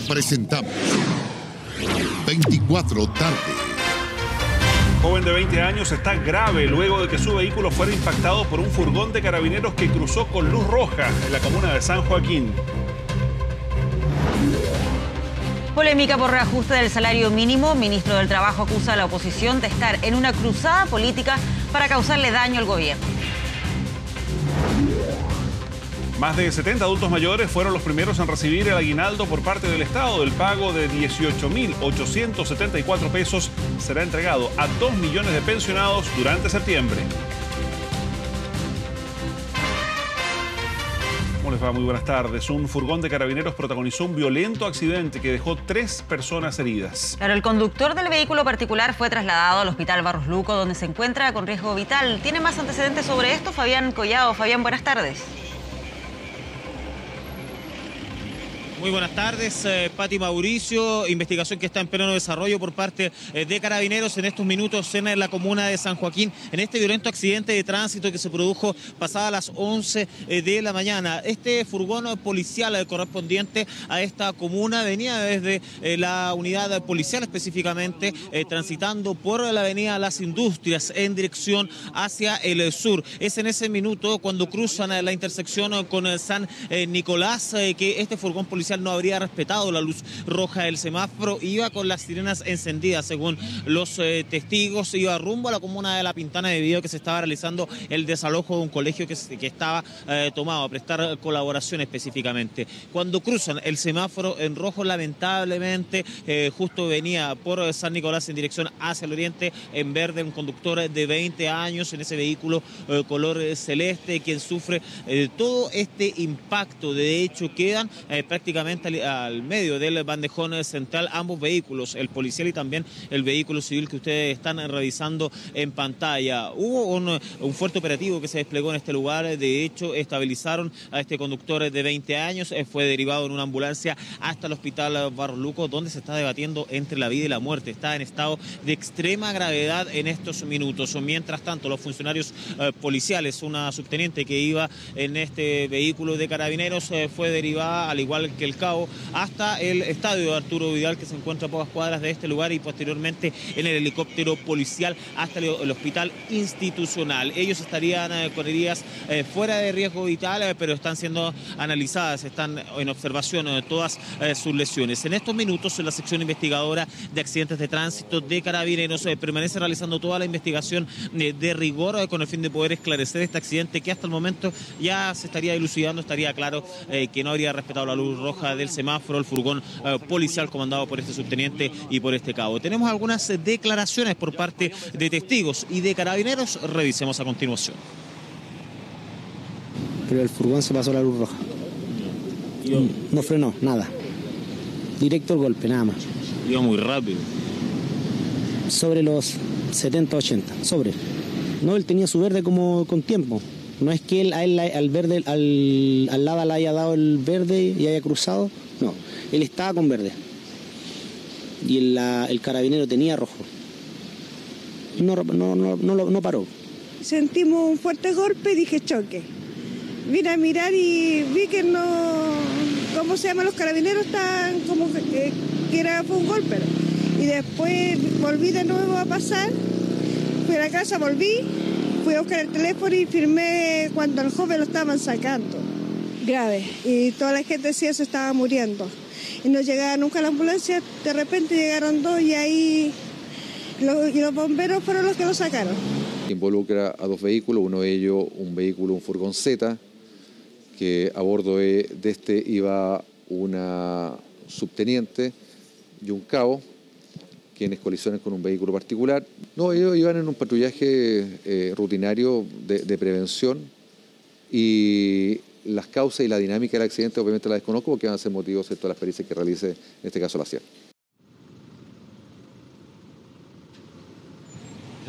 presentamos 24 tarde. Joven de 20 años está grave luego de que su vehículo fuera impactado por un furgón de carabineros que cruzó con luz roja en la comuna de San Joaquín. Polémica por reajuste del salario mínimo. Ministro del Trabajo acusa a la oposición de estar en una cruzada política para causarle daño al gobierno. Más de 70 adultos mayores fueron los primeros en recibir el aguinaldo por parte del Estado. El pago de 18.874 pesos será entregado a 2 millones de pensionados durante septiembre. ¿Cómo les va? Muy buenas tardes. Un furgón de carabineros protagonizó un violento accidente que dejó 3 personas heridas. Claro, el conductor del vehículo particular fue trasladado al Hospital Barros Luco, donde se encuentra con riesgo vital. ¿Tiene más antecedentes sobre esto? Fabián Collado. Fabián, buenas tardes. Muy buenas tardes, Pati Mauricio. Investigación que está en pleno desarrollo por parte de Carabineros en estos minutos en la comuna de San Joaquín, en este violento accidente de tránsito que se produjo pasadas las 11 de la mañana. Este furgón policial correspondiente a esta comuna venía desde la unidad policial específicamente, transitando por la avenida Las Industrias en dirección hacia el sur. Es en ese minuto cuando cruzan la intersección con San Nicolás que este furgón policial no habría respetado la luz roja del semáforo, iba con las sirenas encendidas, según los testigos, iba rumbo a la comuna de La Pintana debido a que se estaba realizando el desalojo de un colegio que estaba tomado a prestar colaboración específicamente. Cuando cruzan el semáforo en rojo, lamentablemente, justo venía por San Nicolás en dirección hacia el oriente, en verde, un conductor de 20 años en ese vehículo color celeste, quien sufre todo este impacto. De hecho, quedan prácticamente al medio del bandejón central ambos vehículos, el policial y también el vehículo civil que ustedes están revisando en pantalla. Hubo un fuerte operativo que se desplegó en este lugar. De hecho, estabilizaron a este conductor de 20 años, fue derivado en una ambulancia hasta el Hospital Barros Luco, donde se está debatiendo entre la vida y la muerte. Está en estado de extrema gravedad en estos minutos. Mientras tanto, los funcionarios policiales, una subteniente que iba en este vehículo de Carabineros, fue derivada, al igual que el cabo, hasta el estadio de Arturo Vidal, que se encuentra a pocas cuadras de este lugar, y posteriormente en el helicóptero policial hasta el hospital institucional. Ellos estarían con heridas fuera de riesgo vital, pero están siendo analizadas, están en observación todas sus lesiones. En estos minutos, la sección investigadora de accidentes de tránsito de Carabineros permanece realizando toda la investigación de rigor con el fin de poder esclarecer este accidente que hasta el momento ya se estaría dilucidando. Estaría claro que no habría respetado la luz roja del semáforo el furgón policial comandado por este subteniente y por este cabo. Tenemos algunas declaraciones por parte de testigos y de Carabineros. Revisemos a continuación. Pero el furgón se pasó la luz roja. No frenó, nada. Directo el golpe, nada más. Iba muy rápido. Sobre los 70, 80, sobre. No, él tenía su verde como con tiempo. No es que él al verde, al lado le haya dado el verde y haya cruzado. No, él estaba con verde. Y el carabinero tenía rojo. No paró. Sentimos un fuerte golpe y dije choque. Vine a mirar y vi que no... ¿Cómo se llama? Los carabineros estaban como que fue un golpe. Y después volví de nuevo a pasar. Fui a la casa, volví. Fui a buscar el teléfono y firmé cuando al joven lo estaban sacando. Grave. Y toda la gente decía que se estaba muriendo. Y no llegaba nunca la ambulancia. De repente llegaron 2 y ahí los bomberos fueron los que lo sacaron. Involucra a 2 vehículos, uno de ellos un furgón Z, que a bordo de este iba una subteniente y un cabo, quienes colisionan con un vehículo particular. No, ellos iban en un patrullaje rutinario de prevención, y las causas y la dinámica del accidente obviamente la desconozco porque van a ser motivos de todas las pericias que realice, en este caso, la SIAR.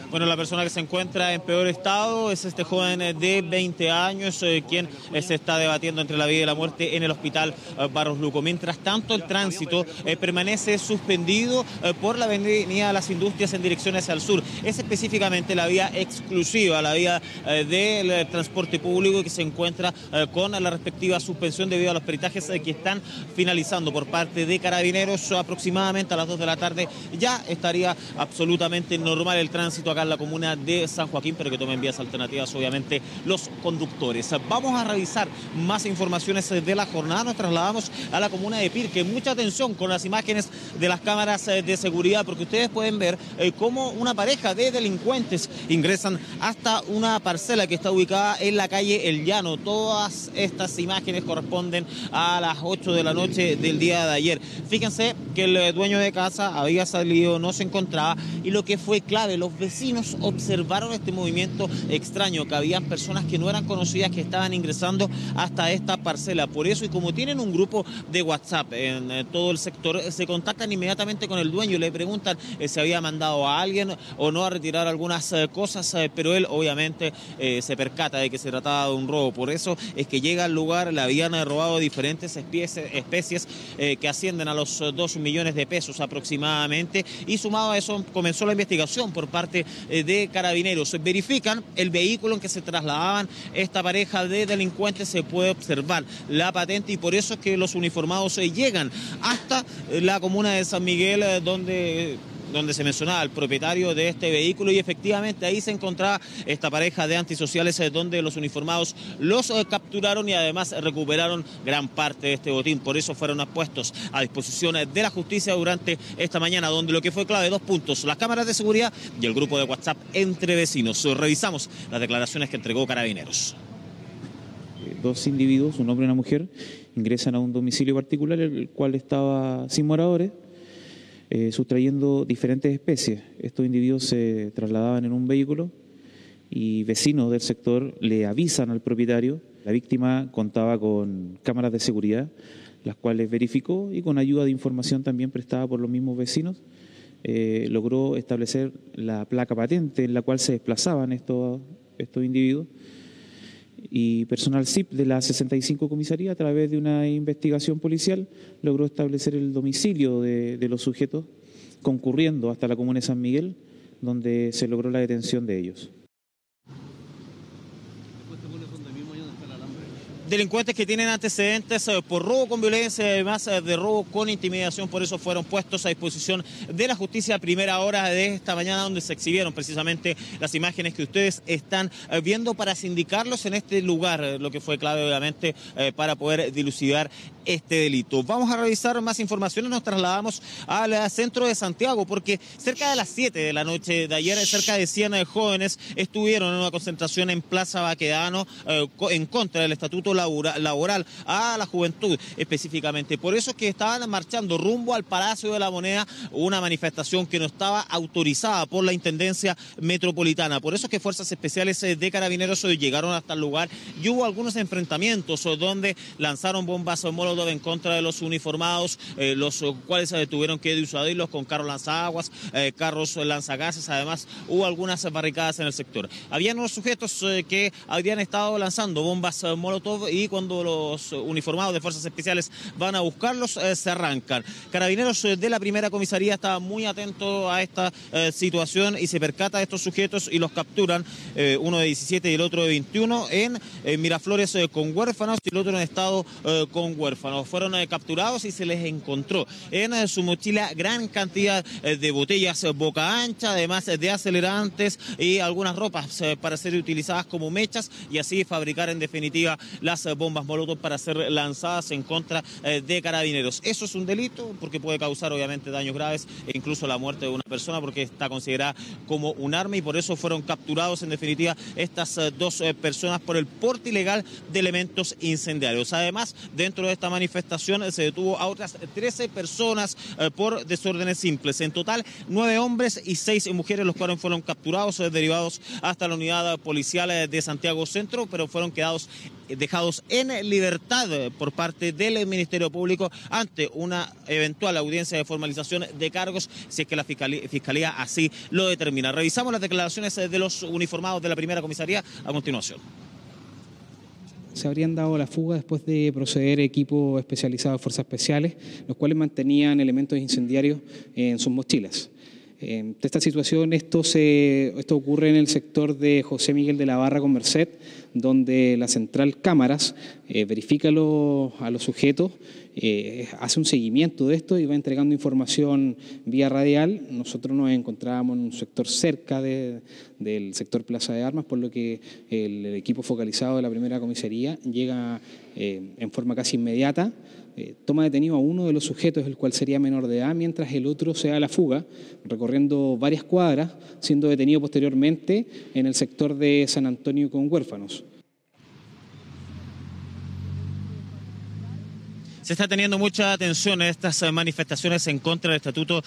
Bueno, la persona que se encuentra en peor estado es este joven de 20 años, quien se está debatiendo entre la vida y la muerte en el hospital Barros Luco. Mientras tanto, el tránsito permanece suspendido por la avenida Las Industrias en dirección hacia el sur. Es específicamente la vía exclusiva, la vía del transporte público, que se encuentra con la respectiva suspensión debido a los peritajes que están finalizando por parte de Carabineros. Aproximadamente a las 2 de la tarde ya estaría absolutamente normal el tránsito acá en la comuna de San Joaquín, pero que tomen vías alternativas obviamente los conductores. Vamos a revisar más informaciones de la jornada. Nos trasladamos a la comuna de Pirque. Mucha atención con las imágenes de las cámaras de seguridad, porque ustedes pueden ver cómo una pareja de delincuentes ingresan hasta una parcela que está ubicada en la calle El Llano. Todas estas imágenes corresponden a las 8 de la noche del día de ayer. Fíjense que el dueño de casa había salido, no se encontraba, y lo que fue clave, los vecinos observaron este movimiento extraño, que habían personas que no eran conocidas que estaban ingresando hasta esta parcela. Por eso, y como tienen un grupo de WhatsApp en todo el sector, se contactan inmediatamente con el dueño y le preguntan si había mandado a alguien o no a retirar algunas cosas, pero él obviamente se percata de que se trataba de un robo. Por eso es que llega al lugar, le habían robado diferentes especies que ascienden a los 2 millones de pesos aproximadamente, y sumado a eso comenzó la investigación por parte de Carabineros. Verifican el vehículo en que se trasladaban esta pareja de delincuentes, se puede observar la patente, y por eso es que los uniformados llegan hasta la comuna de San Miguel, donde se mencionaba el propietario de este vehículo, y efectivamente ahí se encontraba esta pareja de antisociales, donde los uniformados los capturaron y además recuperaron gran parte de este botín. Por eso fueron puestos a disposición de la justicia durante esta mañana, donde lo que fue clave, 2 puntos: las cámaras de seguridad y el grupo de WhatsApp entre vecinos. Revisamos las declaraciones que entregó Carabineros. 2 individuos, un hombre y una mujer, ingresan a un domicilio particular, el cual estaba sin moradores, sustrayendo diferentes especies. Estos individuos se trasladaban en un vehículo y vecinos del sector le avisan al propietario. La víctima contaba con cámaras de seguridad, las cuales verificó, y con ayuda de información también prestada por los mismos vecinos, logró establecer la placa patente en la cual se desplazaban estos individuos. Y personal SIP de la 65 Comisaría, a través de una investigación policial, logró establecer el domicilio de los sujetos, concurriendo hasta la comuna de San Miguel, donde se logró la detención de ellos. Delincuentes que tienen antecedentes por robo con violencia y además de robo con intimidación. Por eso fueron puestos a disposición de la justicia a primera hora de esta mañana, donde se exhibieron precisamente las imágenes que ustedes están viendo para sindicarlos en este lugar, lo que fue clave obviamente para poder dilucidar este delito. Vamos a revisar más informaciones. Nos trasladamos al centro de Santiago, porque cerca de las 7 de la noche de ayer, cerca de 100 jóvenes estuvieron en una concentración en Plaza Baquedano en contra del estatuto laboral a la juventud específicamente. Por eso es que estaban marchando rumbo al Palacio de la Moneda, una manifestación que no estaba autorizada por la Intendencia Metropolitana. Por eso es que fuerzas especiales de Carabineros llegaron hasta el lugar y hubo algunos enfrentamientos donde lanzaron bombas molotov en contra de los uniformados, los cuales tuvieron que disuadirlos con carros lanzaguas, carros lanzagases. Además hubo algunas barricadas en el sector. Habían unos sujetos que habían estado lanzando bombas molotov, y cuando los uniformados de fuerzas especiales van a buscarlos, se arrancan. Carabineros de la primera comisaría estaba muy atento a esta situación y se percata de estos sujetos y los capturan, uno de 17 y el otro de 21, en Miraflores con huérfanos y el otro en estado con huérfanos. Fueron capturados y se les encontró en su mochila gran cantidad de botellas boca ancha, además de acelerantes y algunas ropas para ser utilizadas como mechas y así fabricar en definitiva las bombas molotov para ser lanzadas en contra de Carabineros. Eso es un delito porque puede causar obviamente daños graves e incluso la muerte de una persona, porque está considerada como un arma, y por eso fueron capturados en definitiva estas 2 personas por el porte ilegal de elementos incendiarios. Además, dentro de esta manifestación se detuvo a otras 13 personas por desórdenes simples. En total, 9 hombres y 6 mujeres, los cuales fueron capturados, derivados hasta la unidad policial de Santiago Centro, pero fueron dejados en libertad por parte del Ministerio Público ante una eventual audiencia de formalización de cargos, si es que la Fiscalía así lo determina. Revisamos las declaraciones de los uniformados de la primera comisaría a continuación. Se habrían dado la fuga después de proceder equipos especializados de fuerzas especiales, los cuales mantenían elementos incendiarios en sus mochilas. De esta situación, esto ocurre en el sector de José Miguel de la Barra con Merced, donde la central Cámaras verifica a los sujetos, hace un seguimiento de esto y va entregando información vía radial. Nosotros nos encontrábamos en un sector cerca del sector Plaza de Armas, por lo que el equipo focalizado de la primera comisaría llega en forma casi inmediata. Toma detenido a uno de los sujetos, el cual sería menor de edad, mientras el otro se da la fuga, recorriendo varias cuadras, siendo detenido posteriormente en el sector de San Antonio con Huérfanos. Se está teniendo mucha atención en estas manifestaciones en contra del Estatuto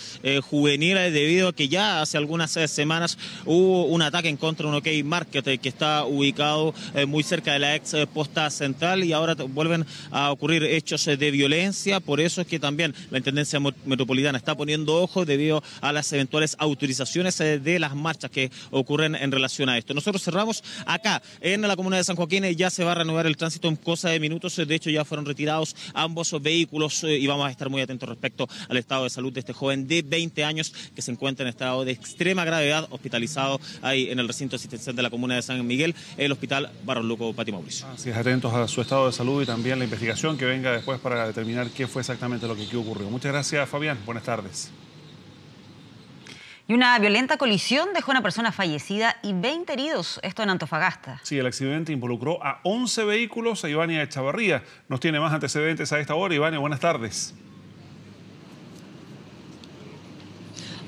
Juvenil, debido a que ya hace algunas semanas hubo un ataque en contra de un OK Market que está ubicado muy cerca de la ex posta central, y ahora vuelven a ocurrir hechos de violencia. Por eso es que también la Intendencia Metropolitana está poniendo ojo debido a las eventuales autorizaciones de las marchas que ocurren en relación a esto. Nosotros cerramos acá en la comuna de San Joaquín. Ya se va a reanudar el tránsito en cosa de minutos. De hecho, ya fueron retirados ambos vehículos y vamos a estar muy atentos respecto al estado de salud de este joven de 20 años que se encuentra en estado de extrema gravedad, hospitalizado ahí en el recinto asistencial de la comuna de San Miguel, el hospital Barros Luco. Pati Mauricio. Así es, atentos a su estado de salud y también la investigación que venga después para determinar qué fue exactamente lo que aquí ocurrió. Muchas gracias, Fabián. Buenas tardes. Y una violenta colisión dejó a una persona fallecida y 20 heridos, esto en Antofagasta. Sí, el accidente involucró a 11 vehículos. A Ivania Echavarría nos tiene más antecedentes a esta hora. Ivania, buenas tardes.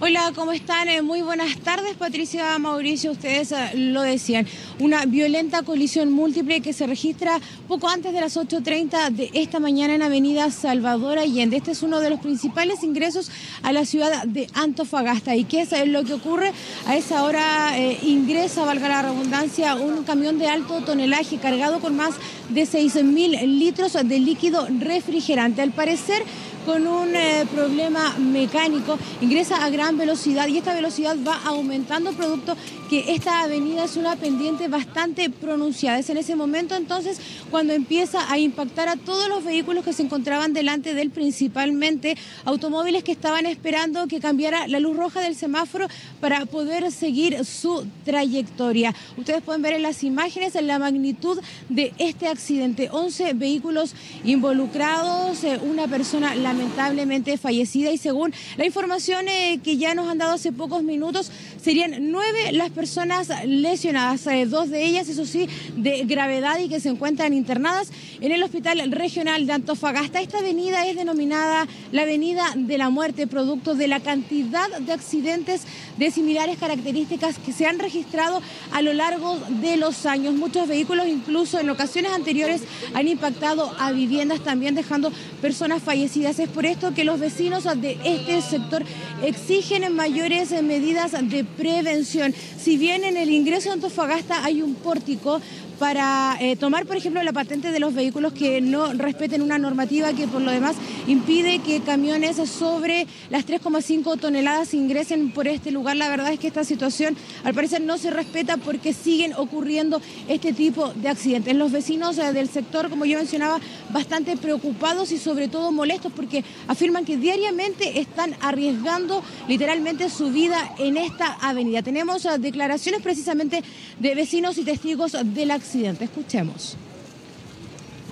Hola, ¿cómo están? Muy buenas tardes, Patricia, Mauricio, ustedes lo decían. Una violenta colisión múltiple que se registra poco antes de las 8:30 de esta mañana en Avenida Salvador Allende. Este es uno de los principales ingresos a la ciudad de Antofagasta. ¿Y qué es lo que ocurre? A esa hora ingresa, valga la redundancia, un camión de alto tonelaje cargado con más de 6.000 litros de líquido refrigerante. Al parecer, con un problema mecánico, ingresa a gran velocidad y esta velocidad va aumentando producto que esta avenida es una pendiente bastante pronunciada. Es en ese momento entonces cuando empieza a impactar a todos los vehículos que se encontraban delante de él, principalmente automóviles que estaban esperando que cambiara la luz roja del semáforo para poder seguir su trayectoria. Ustedes pueden ver en las imágenes la magnitud de este accidente. 11 vehículos involucrados, una persona lamentablemente fallecida, y según la información que ya nos han dado hace pocos minutos, serían 9 las personas lesionadas, 2 de ellas, eso sí, de gravedad y que se encuentran internadas en el Hospital Regional de Antofagasta. Esta avenida es denominada la Avenida de la Muerte, producto de la cantidad de accidentes de similares características que se han registrado a lo largo de los años. Muchos vehículos, incluso en ocasiones anteriores, han impactado a viviendas, también dejando personas fallecidas. Es por esto que los vecinos de este sector exigen mayores medidas de prevención. Si bien en el ingreso de Antofagasta hay un pórtico para tomar, por ejemplo, la patente de los vehículos que no respeten una normativa que por lo demás impide que camiones sobre las 3,5 toneladas ingresen por este lugar. La verdad es que esta situación al parecer no se respeta porque siguen ocurriendo este tipo de accidentes. Los vecinos del sector, como yo mencionaba, bastante preocupados y sobre todo molestos porque afirman que diariamente están arriesgando literalmente su vida en esta avenida. Tenemos declaraciones precisamente de vecinos y testigos del accidente. Escuchemos.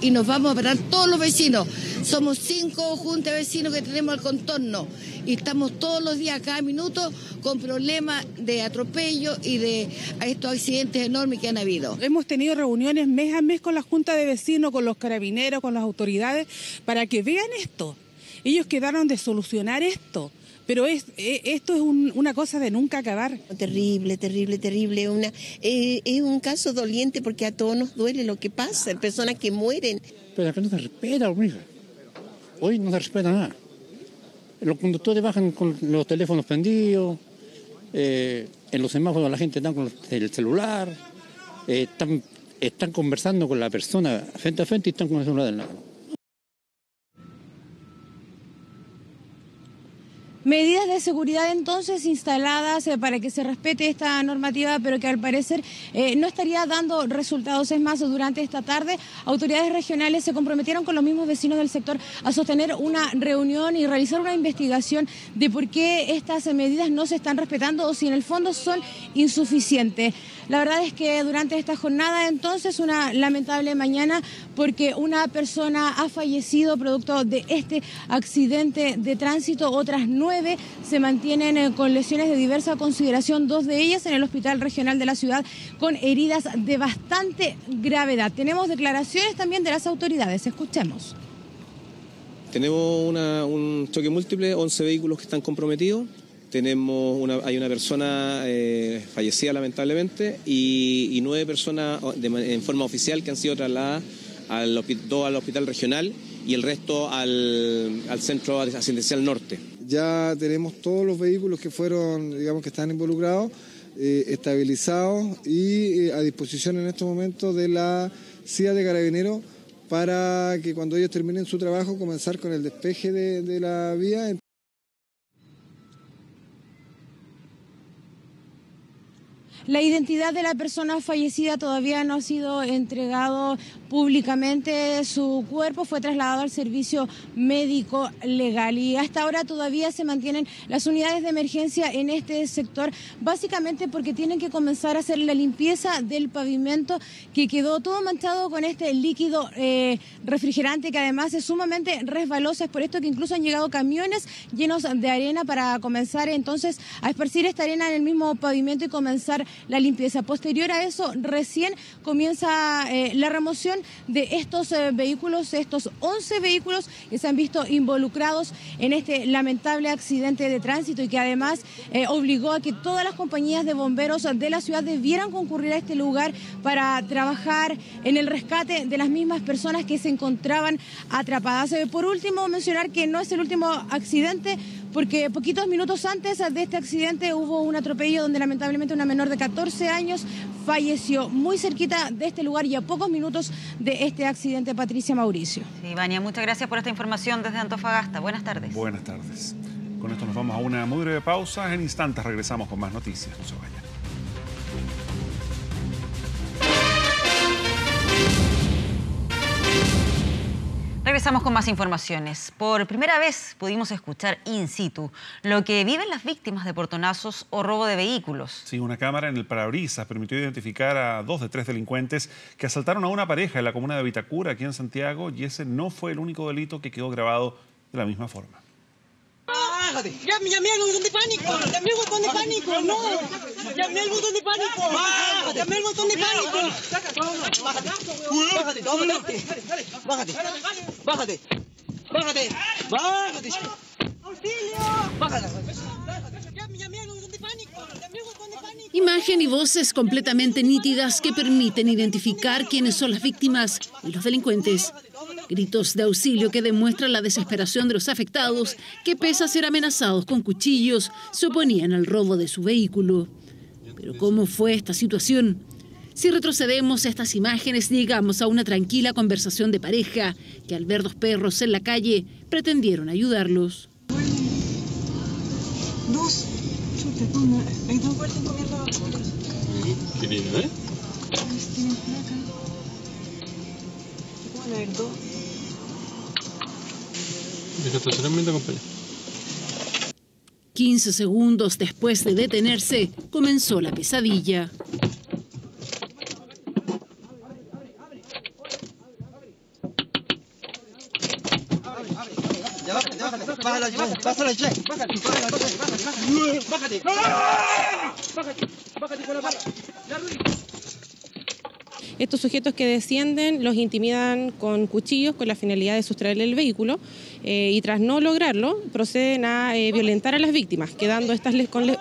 Y nos vamos a parar todos los vecinos. Somos 5 juntas de vecinos que tenemos el contorno y estamos todos los días, cada minuto, con problemas de atropello y de estos accidentes enormes que han habido. Hemos tenido reuniones mes a mes con la junta de vecinos, con los carabineros, con las autoridades, para que vean esto. Ellos quedaron de solucionar esto. Pero esto es una cosa de nunca acabar. Terrible, terrible, terrible. Es un caso doliente porque a todos nos duele lo que pasa, personas que mueren. Pero acá no se respeta, mija. Hoy no se respeta nada. Los conductores bajan con los teléfonos prendidos, en los semáforos la gente está con el celular, están conversando con la persona frente a frente y están con el celular del lado. Medidas de seguridad entonces instaladas para que se respete esta normativa, pero que al parecer no estaría dando resultados. Es más, durante esta tarde autoridades regionales se comprometieron con los mismos vecinos del sector a sostener una reunión y realizar una investigación de por qué estas medidas no se están respetando o si en el fondo son insuficientes. La verdad es que durante esta jornada entonces una lamentable mañana porque una persona ha fallecido producto de este accidente de tránsito, otras 9 se mantienen con lesiones de diversa consideración, 2 de ellas en el Hospital Regional de la ciudad con heridas de bastante gravedad. Tenemos declaraciones también de las autoridades, escuchemos. Tenemos un choque múltiple, 11 vehículos que están comprometidos. Hay una persona fallecida lamentablemente y 9 personas en forma oficial que han sido trasladadas al hospital regional y el resto al centro asistencial norte. Ya tenemos todos los vehículos que fueron, digamos, que están involucrados, estabilizados y a disposición en estos momentos de la CIA de Carabineros para que cuando ellos terminen su trabajo comenzar con el despeje de la vía. La identidad de la persona fallecida todavía no ha sido entregado públicamente. Su cuerpo fue trasladado al servicio médico legal y hasta ahora todavía se mantienen las unidades de emergencia en este sector, básicamente porque tienen que comenzar a hacer la limpieza del pavimento que quedó todo manchado con este líquido refrigerante que además es sumamente resbaloso. Es por esto que incluso han llegado camiones llenos de arena para comenzar entonces a esparcir esta arena en el mismo pavimento y comenzar la limpieza. Posterior a eso, recién comienza la remoción de estos vehículos, estos 11 vehículos que se han visto involucrados en este lamentable accidente de tránsito y que además obligó a que todas las compañías de bomberos de la ciudad debieran concurrir a este lugar para trabajar en el rescate de las mismas personas que se encontraban atrapadas. Por último, mencionar que no es el último accidente, porque poquitos minutos antes de este accidente hubo un atropello donde lamentablemente una menor de 14 años falleció muy cerquita de este lugar y a pocos minutos de este accidente. Patricia, Mauricio. Sí, Vania, muchas gracias por esta información desde Antofagasta. Buenas tardes. Buenas tardes. Con esto nos vamos a una muy breve pausa. En instantes regresamos con más noticias. No se vayan. Regresamos con más informaciones. Por primera vez pudimos escuchar in situ lo que viven las víctimas de portonazos o robo de vehículos. Sí, una cámara en el parabrisas permitió identificar a 2 de 3 delincuentes que asaltaron a una pareja en la comuna de Vitacura, aquí en Santiago, y ese no fue el único delito que quedó grabado de la misma forma. Bájate. Llamé al botón de pánico. Llamé al botón de pánico. No. Llamé al botón de pánico. Bájate. Llamé al botón de pánico. Bájate. Bájate. Bájate. Bájate. Bájate. Bájate. Auxilio. Bájate. Llamé al botón de pánico. Imagen y voces completamente nítidas que permiten identificar quiénes son las víctimas y los delincuentes. Gritos de auxilio que demuestran la desesperación de los afectados que, pese a ser amenazados con cuchillos, se oponían al robo de su vehículo. Pero ¿cómo fue esta situación? Si retrocedemos a estas imágenes, llegamos a una tranquila conversación de pareja que, al ver 2 perros en la calle, pretendieron ayudarlos. Dos. Hay 2 vueltas comiendo vacunas. Qué lindo, ¿eh? Tienen placa. Van a haber 2. Deja estacionamiento, compañero. 15 segundos después de detenerse, comenzó la pesadilla. Estos sujetos que descienden los intimidan con cuchillos con la finalidad de sustraerle el vehículo y tras no lograrlo proceden a violentar a las víctimas, quedando estas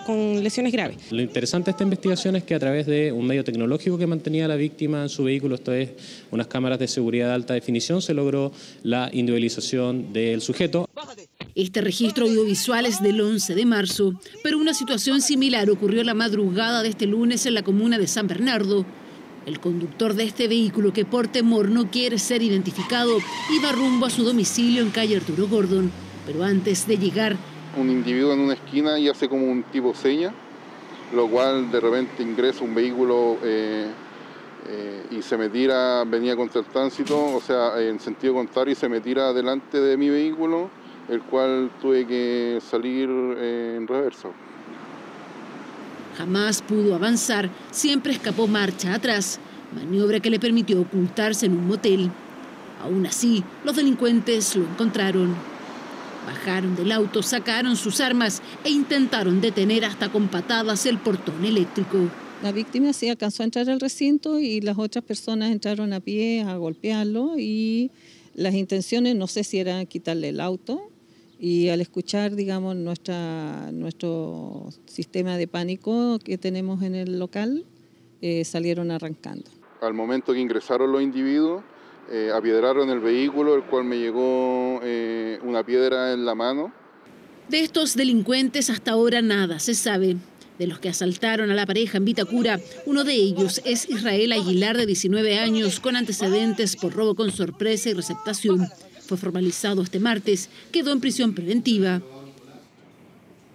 con lesiones graves. Lo interesante de esta investigación es que a través de un medio tecnológico que mantenía a la víctima en su vehículo, esto es unas cámaras de seguridad de alta definición, se logró la individualización del sujeto. Este registro audiovisual es del 11 de marzo, pero una situación similar ocurrió la madrugada de este lunes en la comuna de San Bernardo. El conductor de este vehículo, que por temor no quiere ser identificado, iba rumbo a su domicilio en calle Arturo Gordon, pero antes de llegar... Un individuo en una esquina y hace como un tipo seña, lo cual de repente ingresa un vehículo y se me tira, venía contra el tránsito, o sea, en sentido contrario, y se me tira delante de mi vehículo, el cual tuve que salir en reverso. Jamás pudo avanzar, siempre escapó marcha atrás, maniobra que le permitió ocultarse en un motel. Aún así, los delincuentes lo encontraron. Bajaron del auto, sacaron sus armas e intentaron detener hasta con patadas el portón eléctrico. La víctima sí alcanzó a entrar al recinto y las otras personas entraron a pie a golpearlo y las intenciones no sé si eran quitarle el auto. Y al escuchar, digamos, nuestro sistema de pánico que tenemos en el local, salieron arrancando. Al momento que ingresaron los individuos, apiedraron el vehículo, el cual me llegó una piedra en la mano. De estos delincuentes hasta ahora nada se sabe. De los que asaltaron a la pareja en Vitacura, uno de ellos es Israel Aguilar, de 19 años, con antecedentes por robo con sorpresa y receptación. Fue formalizado este martes, quedó en prisión preventiva.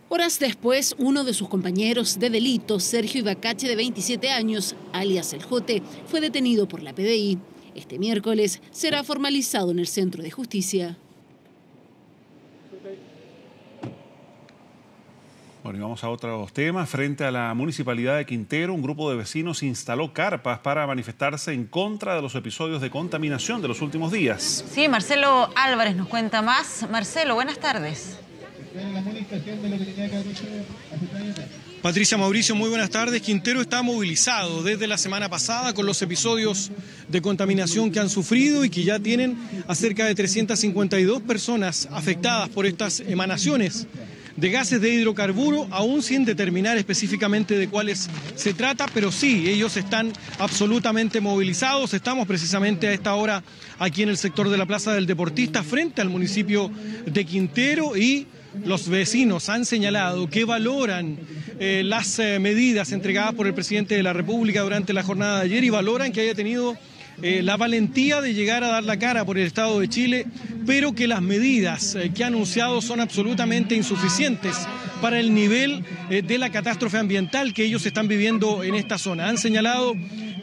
Horas después, uno de sus compañeros de delito, Sergio Ibacache, de 27 años, alias El Jote, fue detenido por la PDI. Este miércoles será formalizado en el Centro de Justicia. Bueno, y vamos a otros temas. Frente a la Municipalidad de Quintero, un grupo de vecinos instaló carpas para manifestarse en contra de los episodios de contaminación de los últimos días. Sí, Marcelo Álvarez nos cuenta más. Marcelo, buenas tardes. Patricia, Mauricio, muy buenas tardes. Quintero está movilizado desde la semana pasada con los episodios de contaminación que han sufrido y que ya tienen a cerca de 352 personas afectadas por estas emanaciones de gases de hidrocarburo, aún sin determinar específicamente de cuáles se trata, pero sí, ellos están absolutamente movilizados. Estamos precisamente a esta hora aquí en el sector de la Plaza del Deportista, frente al municipio de Quintero, y los vecinos han señalado que valoran las medidas entregadas por el presidente de la República durante la jornada de ayer y valoran que haya tenido la valentía de llegar a dar la cara por el Estado de Chile, pero que las medidas que ha anunciado son absolutamente insuficientes para el nivel de la catástrofe ambiental que ellos están viviendo en esta zona. Han señalado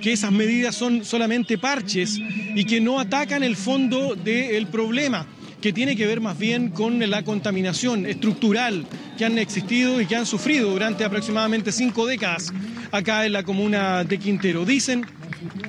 que esas medidas son solamente parches y que no atacan el fondo del problema, que tiene que ver más bien con la contaminación estructural que han existido y que han sufrido durante aproximadamente 5 décadas acá en la comuna de Quintero. Dicen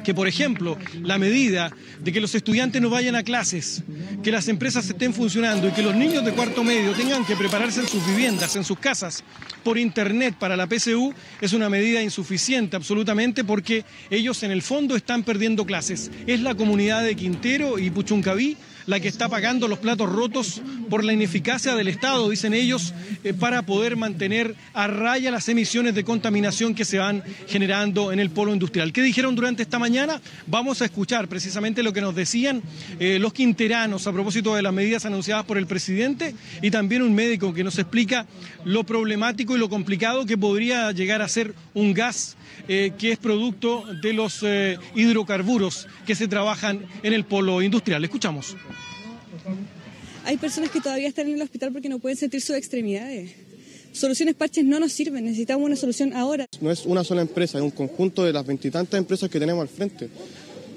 que, por ejemplo, la medida de que los estudiantes no vayan a clases, que las empresas estén funcionando y que los niños de cuarto medio tengan que prepararse en sus viviendas, en sus casas, por internet para la PSU, es una medida insuficiente absolutamente, porque ellos en el fondo están perdiendo clases. Es la comunidad de Quintero y Puchuncaví la que está pagando los platos rotos por la ineficacia del Estado, dicen ellos, para poder mantener a raya las emisiones de contaminación que se van generando en el polo industrial. ¿Qué dijeron durante esta mañana? Vamos a escuchar precisamente lo que nos decían los quinteranos a propósito de las medidas anunciadas por el presidente, y también un médico que nos explica lo problemático y lo complicado que podría llegar a ser un gas que es producto de los hidrocarburos que se trabajan en el polo industrial. Escuchamos. Hay personas que todavía están en el hospital porque no pueden sentir sus extremidades. Soluciones parches no nos sirven, necesitamos una solución ahora. No es una sola empresa, es un conjunto de las 20 y tantas empresas que tenemos al frente.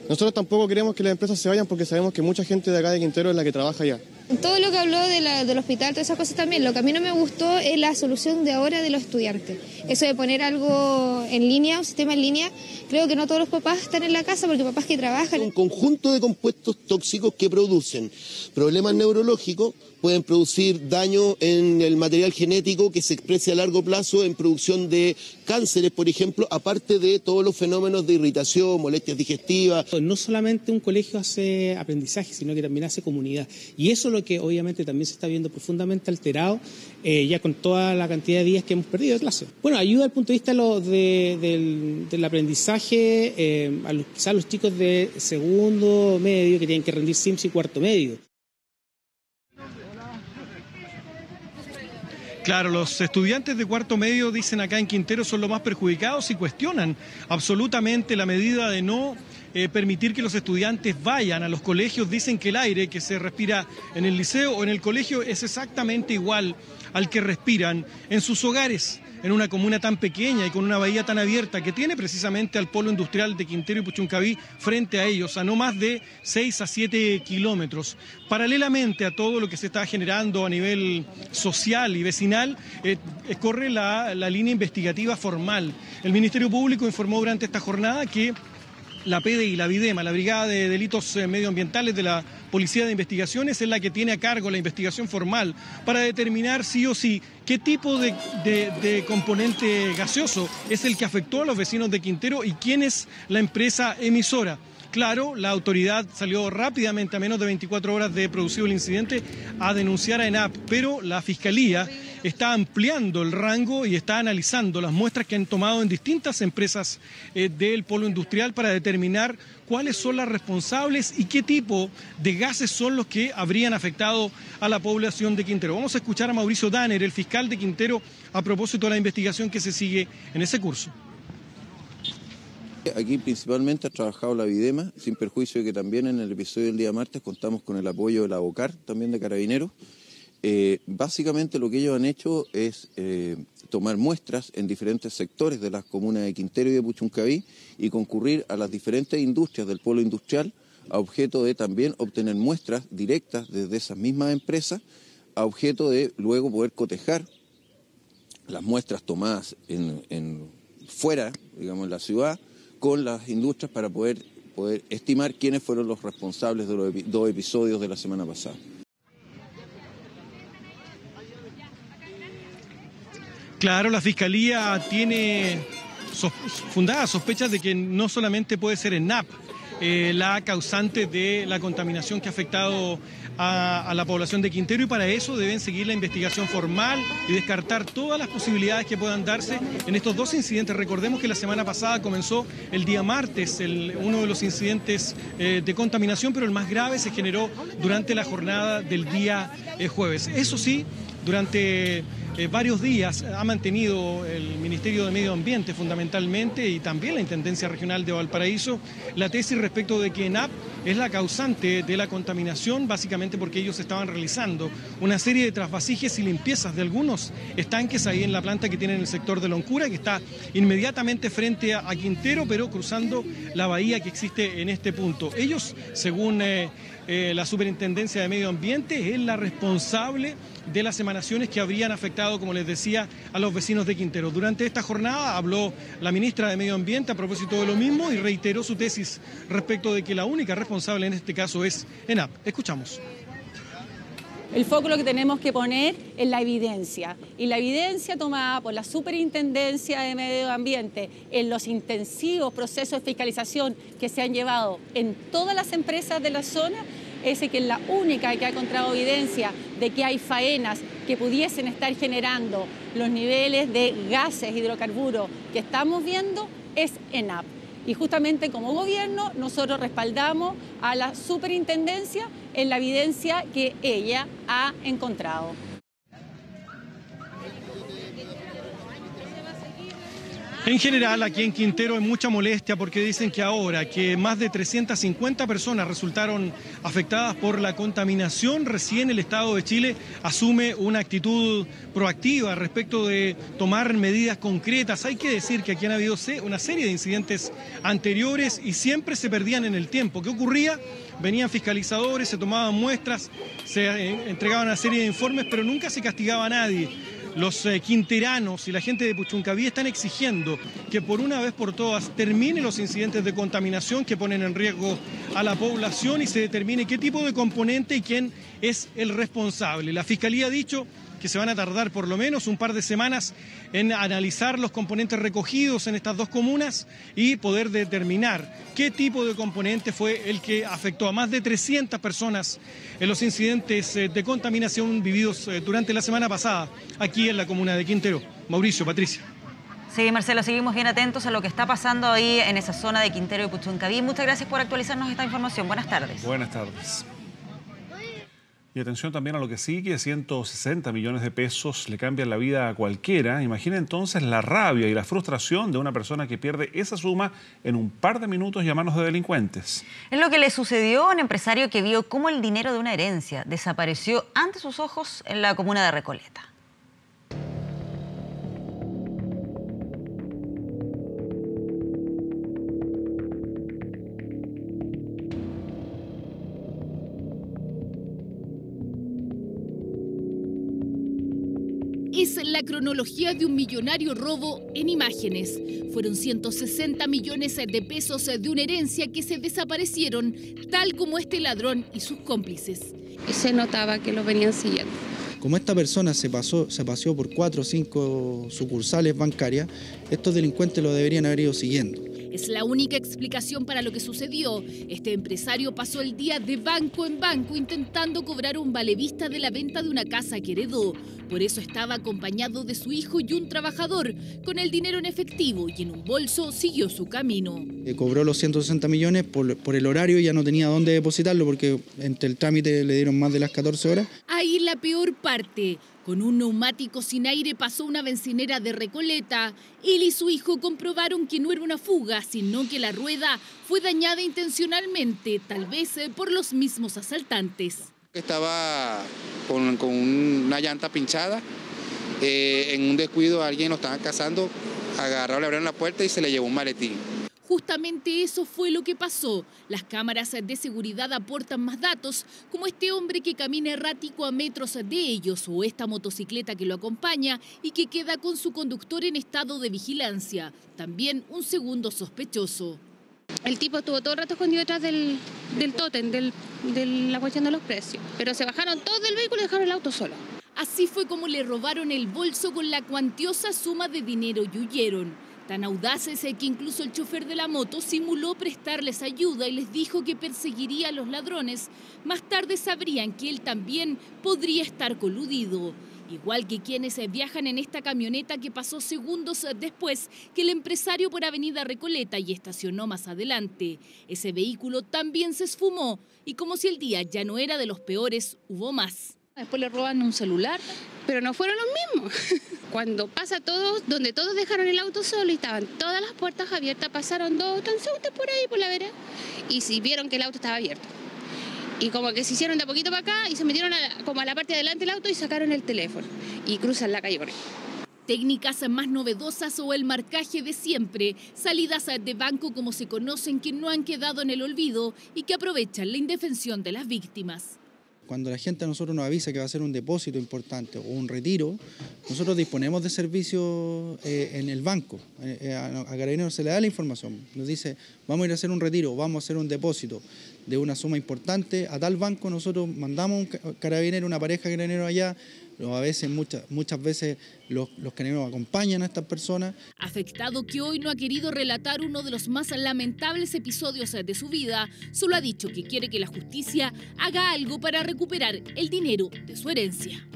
Nosotros tampoco queremos que las empresas se vayan porque sabemos que mucha gente de acá de Quintero es la que trabaja allá. Todo lo que habló del hospital, todas esas cosas también, lo que a mí no me gustó es la solución de ahora de los estudiantes. Eso de poner algo en línea, un sistema en línea, creo que no todos los papás están en la casa porque papás que trabajan. Un conjunto de compuestos tóxicos que producen problemas neurológicos, pueden producir daño en el material genético que se exprese a largo plazo en producción de cánceres, por ejemplo, aparte de todos los fenómenos de irritación, molestias digestivas. No solamente un colegio hace aprendizaje, sino que también hace comunidad. Y eso es lo que obviamente también se está viendo profundamente alterado ya con toda la cantidad de días que hemos perdido de clase. Bueno, ayuda al punto de vista del aprendizaje, quizás los chicos de segundo medio que tienen que rendir Sims y cuarto medio. Claro, los estudiantes de cuarto medio, dicen acá en Quintero, son los más perjudicados y cuestionan absolutamente la medida de no permitir que los estudiantes vayan a los colegios. Dicen que el aire que se respira en el liceo o en el colegio es exactamente igual al que respiran en sus hogares, en una comuna tan pequeña y con una bahía tan abierta que tiene precisamente al polo industrial de Quintero y Puchuncaví frente a ellos, a no más de 6 a 7 kilómetros. Paralelamente a todo lo que se está generando a nivel social y vecinal, corre la línea investigativa formal. El Ministerio Público informó durante esta jornada que la PDI, la Videma, la Brigada de Delitos Medioambientales de la Policía de Investigaciones, es la que tiene a cargo la investigación formal para determinar sí o sí qué tipo de componente gaseoso es el que afectó a los vecinos de Quintero y quién es la empresa emisora. Claro, la autoridad salió rápidamente, a menos de 24 horas de producido el incidente, a denunciar a ENAP, pero la Fiscalía está ampliando el rango y está analizando las muestras que han tomado en distintas empresas del polo industrial para determinar cuáles son las responsables y qué tipo de gases son los que habrían afectado a la población de Quintero. Vamos a escuchar a Mauricio Danner, el fiscal de Quintero, a propósito de la investigación que se sigue en ese curso. Aquí principalmente ha trabajado la Videma, sin perjuicio de que también en el episodio del día martes contamos con el apoyo de la ABOCAR, también de Carabineros. Básicamente lo que ellos han hecho es tomar muestras en diferentes sectores de las comunas de Quintero y de Puchuncaví y concurrir a las diferentes industrias del polo industrial a objeto de también obtener muestras directas desde esas mismas empresas, a objeto de luego poder cotejar las muestras tomadas fuera, digamos, en la ciudad, con las industrias para poder estimar quiénes fueron los responsables de los dos episodios de la semana pasada. Claro, la Fiscalía tiene fundadas sospechas de que no solamente puede ser ENAP la causante de la contaminación que ha afectado a la población de Quintero, y para eso deben seguir la investigación formal y descartar todas las posibilidades que puedan darse en estos dos incidentes. Recordemos que la semana pasada comenzó el día martes uno de los incidentes de contaminación, pero el más grave se generó durante la jornada del día jueves. Eso sí, durante varios días ha mantenido el Ministerio de Medio Ambiente fundamentalmente y también la Intendencia Regional de Valparaíso la tesis respecto de que ENAP es la causante de la contaminación, básicamente porque ellos estaban realizando una serie de trasvasijes y limpiezas de algunos estanques ahí en la planta que tienen en el sector de Loncura, que está inmediatamente frente a Quintero, pero cruzando la bahía que existe en este punto. Ellos, según la Superintendencia de Medio Ambiente, es la responsable de las emanaciones que habrían afectado, como les decía, a los vecinos de Quintero. Durante esta jornada habló la ministra de Medio Ambiente a propósito de lo mismo y reiteró su tesis respecto de que la única responsable en este caso es ENAP. Escuchamos. El foco lo que tenemos que poner es la evidencia, y la evidencia tomada por la Superintendencia de Medio Ambiente en los intensivos procesos de fiscalización que se han llevado en todas las empresas de la zona es que es la única que ha encontrado evidencia de que hay faenas que pudiesen estar generando los niveles de gases hidrocarburos que estamos viendo es ENAP. Y justamente como gobierno nosotros respaldamos a la superintendencia en la evidencia que ella ha encontrado. En general, aquí en Quintero hay mucha molestia porque dicen que ahora que más de 350 personas resultaron afectadas por la contaminación, recién el Estado de Chile asume una actitud proactiva respecto de tomar medidas concretas. Hay que decir que aquí han habido una serie de incidentes anteriores y siempre se perdían en el tiempo. ¿Qué ocurría? Venían fiscalizadores, se tomaban muestras, se entregaban una serie de informes, pero nunca se castigaba a nadie. Los quinteranos y la gente de Puchuncaví están exigiendo que por una vez por todas terminen los incidentes de contaminación que ponen en riesgo a la población y se determine qué tipo de componente y quién es el responsable. La Fiscalía ha dicho que que se van a tardar por lo menos un par de semanas en analizar los componentes recogidos en estas dos comunas y poder determinar qué tipo de componente fue el que afectó a más de 300 personas en los incidentes de contaminación vividos durante la semana pasada aquí en la comuna de Quintero. Mauricio, Patricia. Sí, Marcelo, seguimos bien atentos a lo que está pasando ahí en esa zona de Quintero y Puchuncaví. Muchas gracias por actualizarnos esta información. Buenas tardes. Buenas tardes. Y atención también a lo que sigue, 160 millones de pesos le cambian la vida a cualquiera. Imagina entonces la rabia y la frustración de una persona que pierde esa suma en un par de minutos y a manos de delincuentes. Es lo que le sucedió a un empresario que vio cómo el dinero de una herencia desapareció ante sus ojos en la comuna de Recoleta. Es la cronología de un millonario robo en imágenes. Fueron 160 millones de pesos de una herencia que se desaparecieron, tal como este ladrón y sus cómplices. Y se notaba que lo venían siguiendo. Como esta persona se paseó por 4 o 5 sucursales bancarias, estos delincuentes lo deberían haber ido siguiendo. Es la única explicación para lo que sucedió. Este empresario pasó el día de banco en banco intentando cobrar un valevista de la venta de una casa que heredó. Por eso estaba acompañado de su hijo y un trabajador. Con el dinero en efectivo y en un bolso siguió su camino. Cobró los 160 millones por el horario y ya no tenía dónde depositarlo porque entre el trámite le dieron más de las 14 horas. Ahí la peor parte. Con un neumático sin aire pasó una bencinera de Recoleta. Él y su hijo comprobaron que no era una fuga, sino que la rueda fue dañada intencionalmente, tal vez por los mismos asaltantes. Estaba con una llanta pinchada, en un descuido alguien lo estaba cazando, agarraron, le abrieron la puerta y se le llevó un maletín. Justamente eso fue lo que pasó. Las cámaras de seguridad aportan más datos, como este hombre que camina errático a metros de ellos o esta motocicleta que lo acompaña y que queda con su conductor en estado de vigilancia. También un segundo sospechoso. El tipo estuvo todo el rato escondido detrás del tótem, de la cuestión de los precios. Pero se bajaron todos del vehículo y dejaron el auto solo. Así fue como le robaron el bolso con la cuantiosa suma de dinero y huyeron. Tan audaces que incluso el chofer de la moto simuló prestarles ayuda y les dijo que perseguiría a los ladrones. Más tarde sabrían que él también podría estar coludido. Igual que quienes viajan en esta camioneta que pasó segundos después que el empresario por Avenida Recoleta y estacionó más adelante. Ese vehículo también se esfumó y como si el día ya no era de los peores, hubo más. Después le roban un celular, pero no fueron los mismos. Cuando pasa todo, donde todos dejaron el auto solo y estaban todas las puertas abiertas, pasaron 2 transeúntes por ahí, por la vereda, y sí vieron que el auto estaba abierto. Y como que se hicieron de a poquito para acá y se metieron como a la parte de adelante del auto y sacaron el teléfono y cruzan la calle corriendo. Técnicas más novedosas o el marcaje de siempre, salidas de banco como se conocen que no han quedado en el olvido y que aprovechan la indefensión de las víctimas. Cuando la gente a nosotros nos avisa que va a ser un depósito importante o un retiro, nosotros disponemos de servicios en el banco. A Carabineros se le da la información, nos dice vamos a ir a hacer un retiro, vamos a hacer un depósito de una suma importante a tal banco, nosotros mandamos un carabinero, una pareja de carabineros allá, a veces, muchas veces los carabineros acompañan a estas personas. Afectado que hoy no ha querido relatar uno de los más lamentables episodios de su vida, solo ha dicho que quiere que la justicia haga algo para recuperar el dinero de su herencia.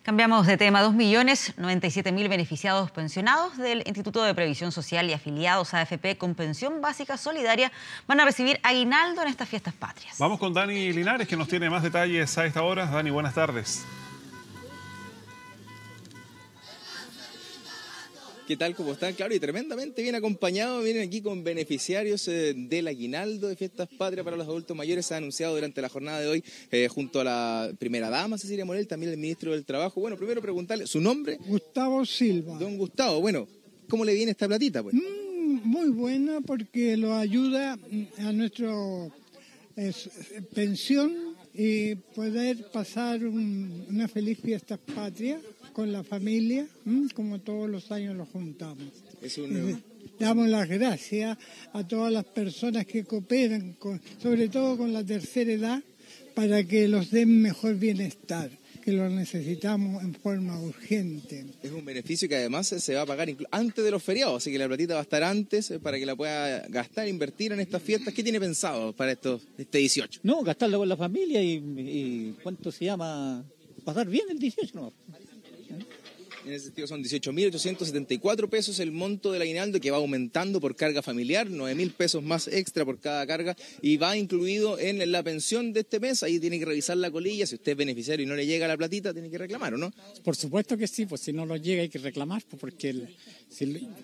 Cambiamos de tema. 2.097.000 beneficiados pensionados del Instituto de Previsión Social y afiliados a AFP con pensión básica solidaria van a recibir aguinaldo en estas fiestas patrias. Vamos con Dani Linares, que nos tiene más detalles a esta hora. Dani, buenas tardes. ¿Qué tal? ¿Cómo están? Claro, y tremendamente bien acompañados. Vienen aquí con beneficiarios del aguinaldo de Fiestas Patrias para los adultos mayores. Se ha anunciado durante la jornada de hoy junto a la primera dama, Cecilia Morel, también el ministro del Trabajo. Bueno, primero preguntarle, ¿su nombre? Gustavo Silva. Don Gustavo, bueno, ¿cómo le viene esta platita? Pues? Muy buena porque lo ayuda a nuestra pensión y poder pasar una feliz Fiestas Patrias con la familia, como todos los años los juntamos. Damos las gracias a todas las personas que cooperan, sobre todo con la tercera edad, para que los den mejor bienestar, que lo necesitamos en forma urgente. Es un beneficio que además se va a pagar antes de los feriados, así que la platita va a estar antes para que la pueda gastar, invertir en estas fiestas. ¿Qué tiene pensado para este 18? No, gastarlo con la familia y ¿cuánto se llama? Pasar bien el 18, ¿no? En ese sentido son 18.874 pesos el monto del aguinaldo, que va aumentando por carga familiar, 9.000 pesos más extra por cada carga, y va incluido en la pensión de este mes. Ahí tiene que revisar la colilla, si usted es beneficiario y no le llega la platita, tiene que reclamar, ¿o no? Por supuesto que sí, pues si no lo llega hay que reclamar, pues porque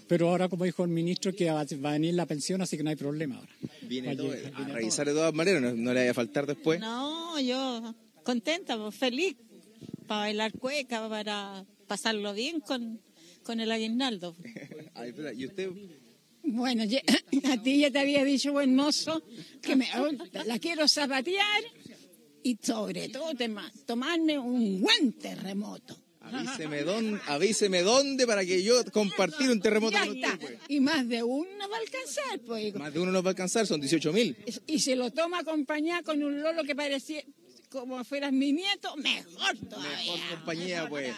pero ahora, como dijo el ministro, que va a venir la pensión, así que no hay problema ahora. Viene todo, a revisar de todas maneras, no le vaya a faltar después. No, yo contenta, pues, feliz, para bailar cueca, para pasarlo bien con el aguinaldo. ¿Y usted? Bueno, a ti ya te había dicho, buen mozo, que la quiero zapatear y sobre todo tomarme un buen terremoto. Avíseme dónde para que yo compartir un terremoto ya con está. usted. Pues. Y más de uno va a alcanzar, pues. Más de uno nos va a alcanzar, son 18.000. Y se lo toma acompañado con un lolo que parecía como fueras mi nieto, mejor todavía. Mejor compañía, pues.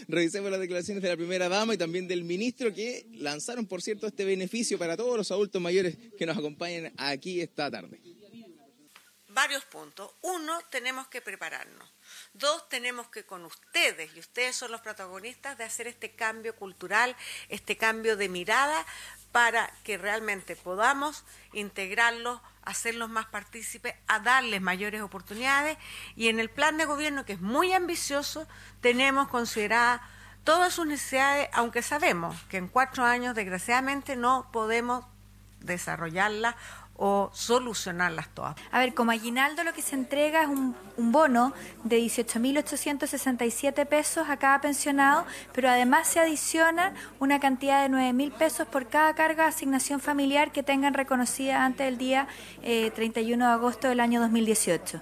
Revisemos las declaraciones de la primera dama y también del ministro, que lanzaron, por cierto, este beneficio para todos los adultos mayores que nos acompañan aquí esta tarde. Varios puntos. Uno, tenemos que prepararnos. Dos, tenemos que con ustedes, y ustedes son los protagonistas de hacer este cambio cultural, este cambio de mirada, para que realmente podamos integrarlos, hacerlos más partícipes, a darles mayores oportunidades. Y en el plan de gobierno, que es muy ambicioso, tenemos consideradas todas sus necesidades, aunque sabemos que en 4 años, desgraciadamente, no podemos desarrollarlas o solucionarlas todas. A ver, como aguinaldo lo que se entrega es un bono de 18.867 pesos a cada pensionado, pero además se adiciona una cantidad de 9.000 pesos por cada carga de asignación familiar que tengan reconocida antes del día 31 de agosto del año 2018.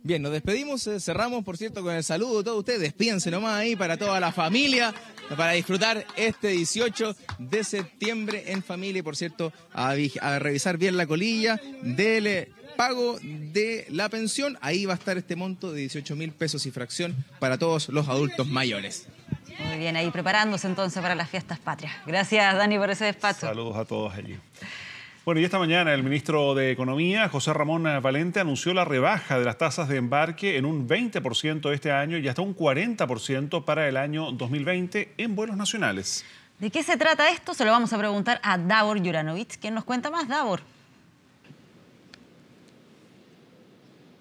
Bien, nos despedimos, cerramos, por cierto, con el saludo de todos ustedes. Despídense nomás ahí para toda la familia, para disfrutar este 18 de septiembre en familia. Y, por cierto, a revisar bien la colilla del pago de la pensión. Ahí va a estar este monto de 18.000 pesos y fracción para todos los adultos mayores. Muy bien, ahí preparándose entonces para las fiestas patrias. Gracias, Dani, por ese despacho. Saludos a todos allí. Bueno, y esta mañana el ministro de Economía, José Ramón Valente, anunció la rebaja de las tasas de embarque en un 20% este año y hasta un 40% para el año 2020 en vuelos nacionales. ¿De qué se trata esto? Se lo vamos a preguntar a Davor Juranovic. ¿Quién nos cuenta más, Davor?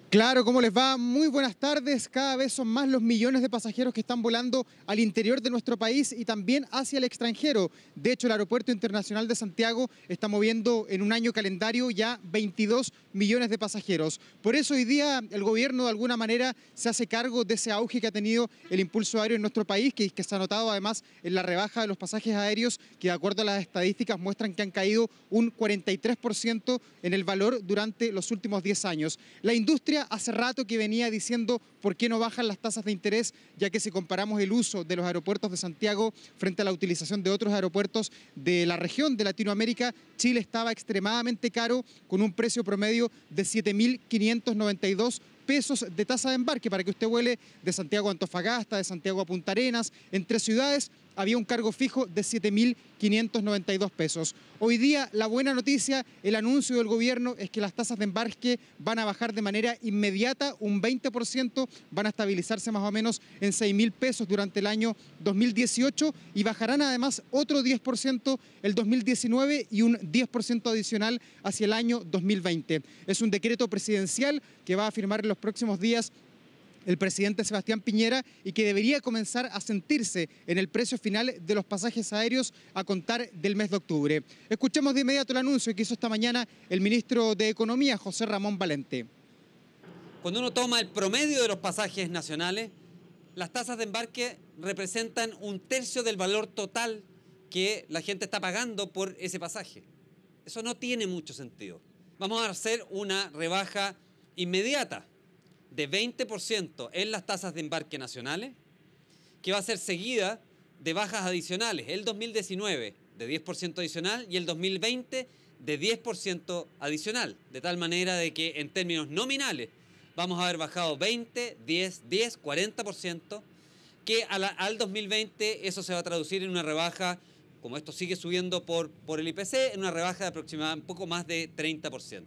Claro, ¿cómo les va? Muy buenas tardes. Cada vez son más los millones de pasajeros que están volando al interior de nuestro país y también hacia el extranjero. De hecho, el Aeropuerto Internacional de Santiago está moviendo en un año calendario ya 22 millones de pasajeros. Por eso hoy día el gobierno de alguna manera se hace cargo de ese auge que ha tenido el impulso aéreo en nuestro país, que se ha notado además en la rebaja de los pasajes aéreos, que de acuerdo a las estadísticas muestran que han caído un 43% en el valor durante los últimos 10 años. La industria hace rato que venía diciendo por qué no bajan las tasas de interés, ya que si comparamos el uso de los aeropuertos de Santiago frente a la utilización de otros aeropuertos de la región de Latinoamérica, Chile estaba extremadamente caro, con un precio promedio de 7.592 pesos de tasa de embarque para que usted vuele de Santiago a Antofagasta, de Santiago a Punta Arenas. Entre ciudades había un cargo fijo de 7.592 pesos. Hoy día la buena noticia, el anuncio del gobierno es que las tasas de embarque van a bajar de manera inmediata, un 20%, van a estabilizarse más o menos en 6.000 pesos durante el año 2018 y bajarán además otro 10% el 2019 y un 10% adicional hacia el año 2020. Es un decreto presidencial que va a firmar en los próximos días el presidente Sebastián Piñera y que debería comenzar a sentirse en el precio final de los pasajes aéreos a contar del mes de octubre. Escuchemos de inmediato el anuncio que hizo esta mañana el ministro de Economía, José Ramón Valente. Cuando uno toma el promedio de los pasajes nacionales, las tasas de embarque representan 1/3 del valor total que la gente está pagando por ese pasaje. Eso no tiene mucho sentido. Vamos a hacer una rebaja inmediata de 20% en las tasas de embarque nacionales, que va a ser seguida de bajas adicionales. El 2019 de 10% adicional y el 2020 de 10% adicional, de tal manera de que en términos nominales vamos a haber bajado 20, 10, 40%, que al 2020 eso se va a traducir en una rebaja, como esto sigue subiendo por el IPC, en una rebaja de aproximadamente un poco más de 30%.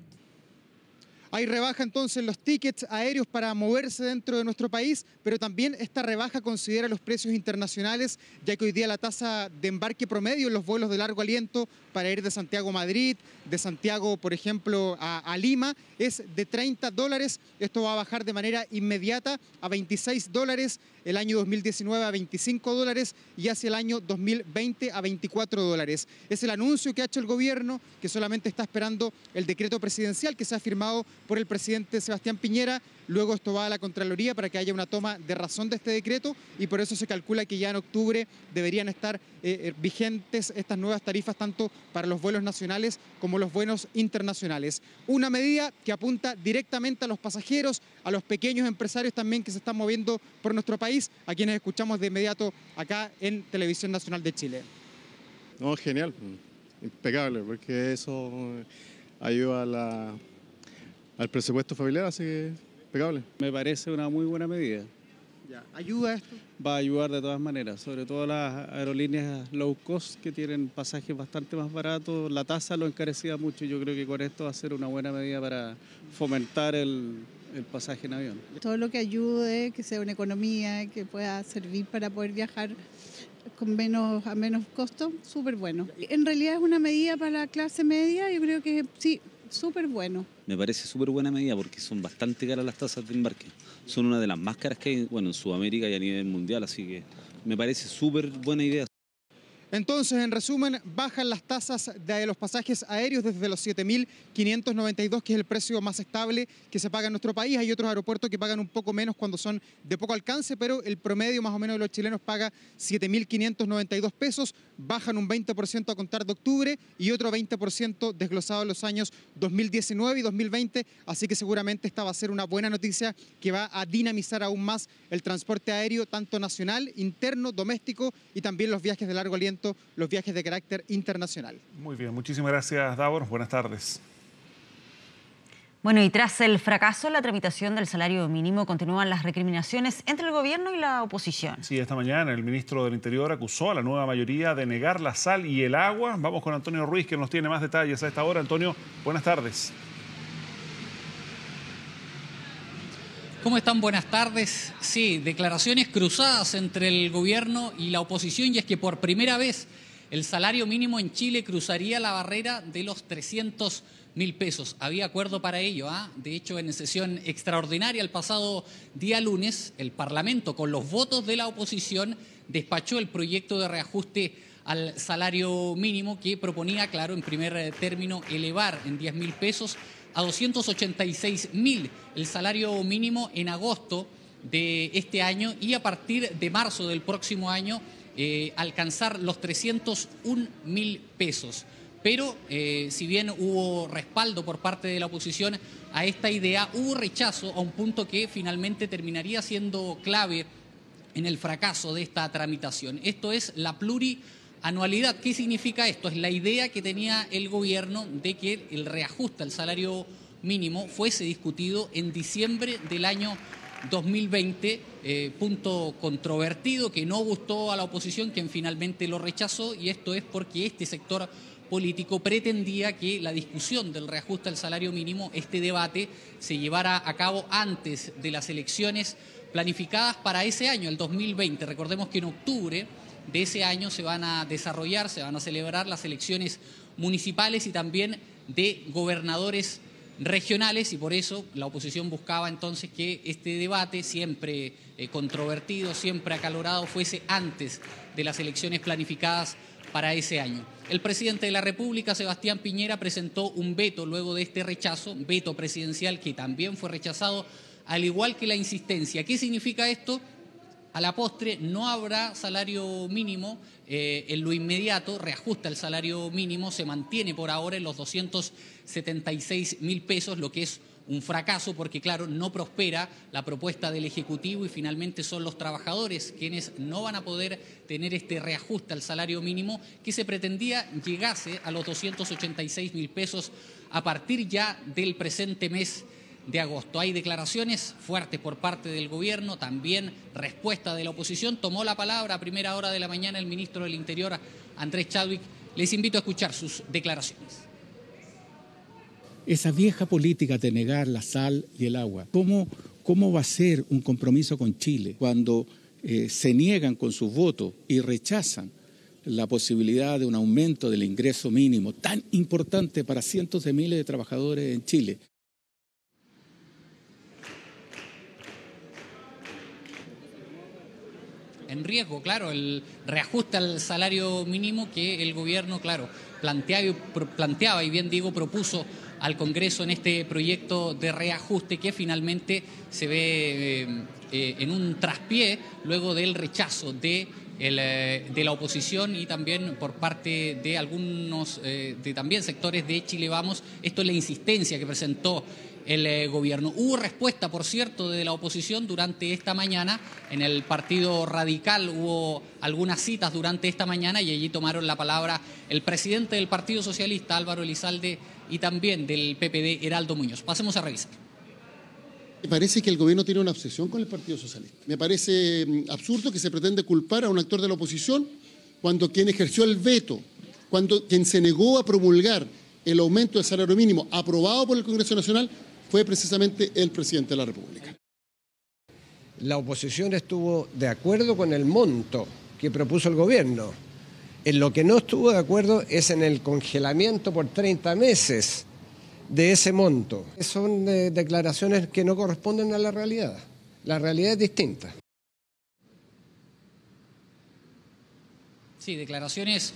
Hay rebaja entonces en los tickets aéreos para moverse dentro de nuestro país, pero también esta rebaja considera los precios internacionales, ya que hoy día la tasa de embarque promedio en los vuelos de largo aliento para ir de Santiago a Madrid, de Santiago, por ejemplo, a Lima, es de $30. Esto va a bajar de manera inmediata a $26, el año 2019 a $25 y hacia el año 2020 a $24. Es el anuncio que ha hecho el gobierno, que solamente está esperando el decreto presidencial que se ha firmado por el presidente Sebastián Piñera. Luego esto va a la Contraloría para que haya una toma de razón de este decreto y por eso se calcula que ya en octubre deberían estar vigentes estas nuevas tarifas tanto para los vuelos nacionales como los vuelos internacionales. Una medida que apunta directamente a los pasajeros, a los pequeños empresarios también que se están moviendo por nuestro país, a quienes escuchamos de inmediato acá en Televisión Nacional de Chile. No, genial, impecable, porque eso ayuda al presupuesto familiar, así que impecable. Me parece una muy buena medida. ¿Ayuda esto? Va a ayudar de todas maneras, sobre todo las aerolíneas low cost que tienen pasajes bastante más baratos. La tasa lo encarecía mucho y yo creo que con esto va a ser una buena medida para fomentar el pasaje en avión. Todo lo que ayude, que sea una economía, que pueda servir para poder viajar a menos costo, súper bueno. En realidad es una medida para la clase media, yo creo que sí, súper bueno. Me parece súper buena medida porque son bastante caras las tasas de embarque. Son una de las más caras que hay, en Sudamérica y a nivel mundial, así que me parece súper buena idea. Entonces, en resumen, bajan las tasas de los pasajes aéreos desde los 7.592, que es el precio más estable que se paga en nuestro país. Hay otros aeropuertos que pagan un poco menos cuando son de poco alcance, pero el promedio más o menos de los chilenos paga 7.592 pesos. Bajan un 20% a contar de octubre y otro 20% desglosado en los años 2019 y 2020. Así que seguramente esta va a ser una buena noticia que va a dinamizar aún más el transporte aéreo, tanto nacional, interno, doméstico y también los viajes de largo aliento, los viajes de carácter internacional. Muy bien, muchísimas gracias, Davor. Buenas tardes. Bueno, y tras el fracaso en la tramitación del salario mínimo, continúan las recriminaciones entre el gobierno y la oposición. Sí, esta mañana el ministro del Interior acusó a la nueva mayoría de negar la sal y el agua. Vamos con Antonio Ruiz, que nos tiene más detalles a esta hora. Antonio, buenas tardes. ¿Cómo están? Buenas tardes. Sí, declaraciones cruzadas entre el gobierno y la oposición, y es que por primera vez el salario mínimo en Chile cruzaría la barrera de los 300.000 pesos. Había acuerdo para ello. De hecho, en sesión extraordinaria el pasado día lunes, el Parlamento, con los votos de la oposición, despachó el proyecto de reajuste al salario mínimo que proponía, claro, en primer término, elevar en 10.000 pesos a 286.000 el salario mínimo en agosto de este año y a partir de marzo del próximo año alcanzar los 301.000 pesos. Pero si bien hubo respaldo por parte de la oposición a esta idea, hubo rechazo a un punto que finalmente terminaría siendo clave en el fracaso de esta tramitación. Esto es la plurianualidad. ¿Qué significa esto? Es la idea que tenía el gobierno de que el reajuste al salario mínimo fuese discutido en diciembre del año 2020, punto controvertido que no gustó a la oposición, quien finalmente lo rechazó, y esto es porque este sector político pretendía que la discusión del reajuste al salario mínimo, este debate, se llevara a cabo antes de las elecciones planificadas para ese año, el 2020. Recordemos que en octubre de ese año se van a desarrollar, se van a celebrar las elecciones municipales y también de gobernadores regionales, y por eso la oposición buscaba entonces que este debate, siempre controvertido, siempre acalorado, fuese antes de las elecciones planificadas para ese año. El presidente de la República, Sebastián Piñera, presentó un veto luego de este rechazo, veto presidencial que también fue rechazado, al igual que la insistencia. ¿Qué significa esto? A la postre no habrá salario mínimo en lo inmediato, reajusta el salario mínimo, se mantiene por ahora en los 276.000 pesos, lo que es un fracaso porque, claro, no prospera la propuesta del Ejecutivo y finalmente son los trabajadores quienes no van a poder tener este reajuste al salario mínimo que se pretendía llegase a los 286.000 pesos a partir ya del presente mes de agosto. Hay declaraciones fuertes por parte del gobierno, también respuesta de la oposición. Tomó la palabra a primera hora de la mañana el ministro del Interior, Andrés Chadwick. Les invito a escuchar sus declaraciones. Esa vieja política de negar la sal y el agua, ¿cómo va a ser un compromiso con Chile cuando se niegan con sus votos y rechazan la posibilidad de un aumento del ingreso mínimo tan importante para cientos de miles de trabajadores en Chile? En riesgo, claro, el reajuste al salario mínimo que el gobierno, claro, planteaba y bien digo, propuso al Congreso en este proyecto de reajuste que finalmente se ve en un traspié luego del rechazo de la oposición y también por parte de algunos de también sectores de Chile Vamos. Esto es la insistencia que presentó el gobierno. Hubo respuesta, por cierto, de la oposición durante esta mañana. En el Partido Radical hubo algunas citas durante esta mañana y allí tomaron la palabra el presidente del Partido Socialista, Álvaro Elizalde, y también del PPD, Heraldo Muñoz. Pasemos a revisar. Me parece que el gobierno tiene una obsesión con el Partido Socialista. Me parece absurdo que se pretende culpar a un actor de la oposición cuando quien ejerció el veto, quien se negó a promulgar el aumento del salario mínimo aprobado por el Congreso Nacional fue precisamente el presidente de la República. La oposición estuvo de acuerdo con el monto que propuso el gobierno. En lo que no estuvo de acuerdo es en el congelamiento por 30 meses de ese monto. Son declaraciones que no corresponden a la realidad. La realidad es distinta. Sí, declaraciones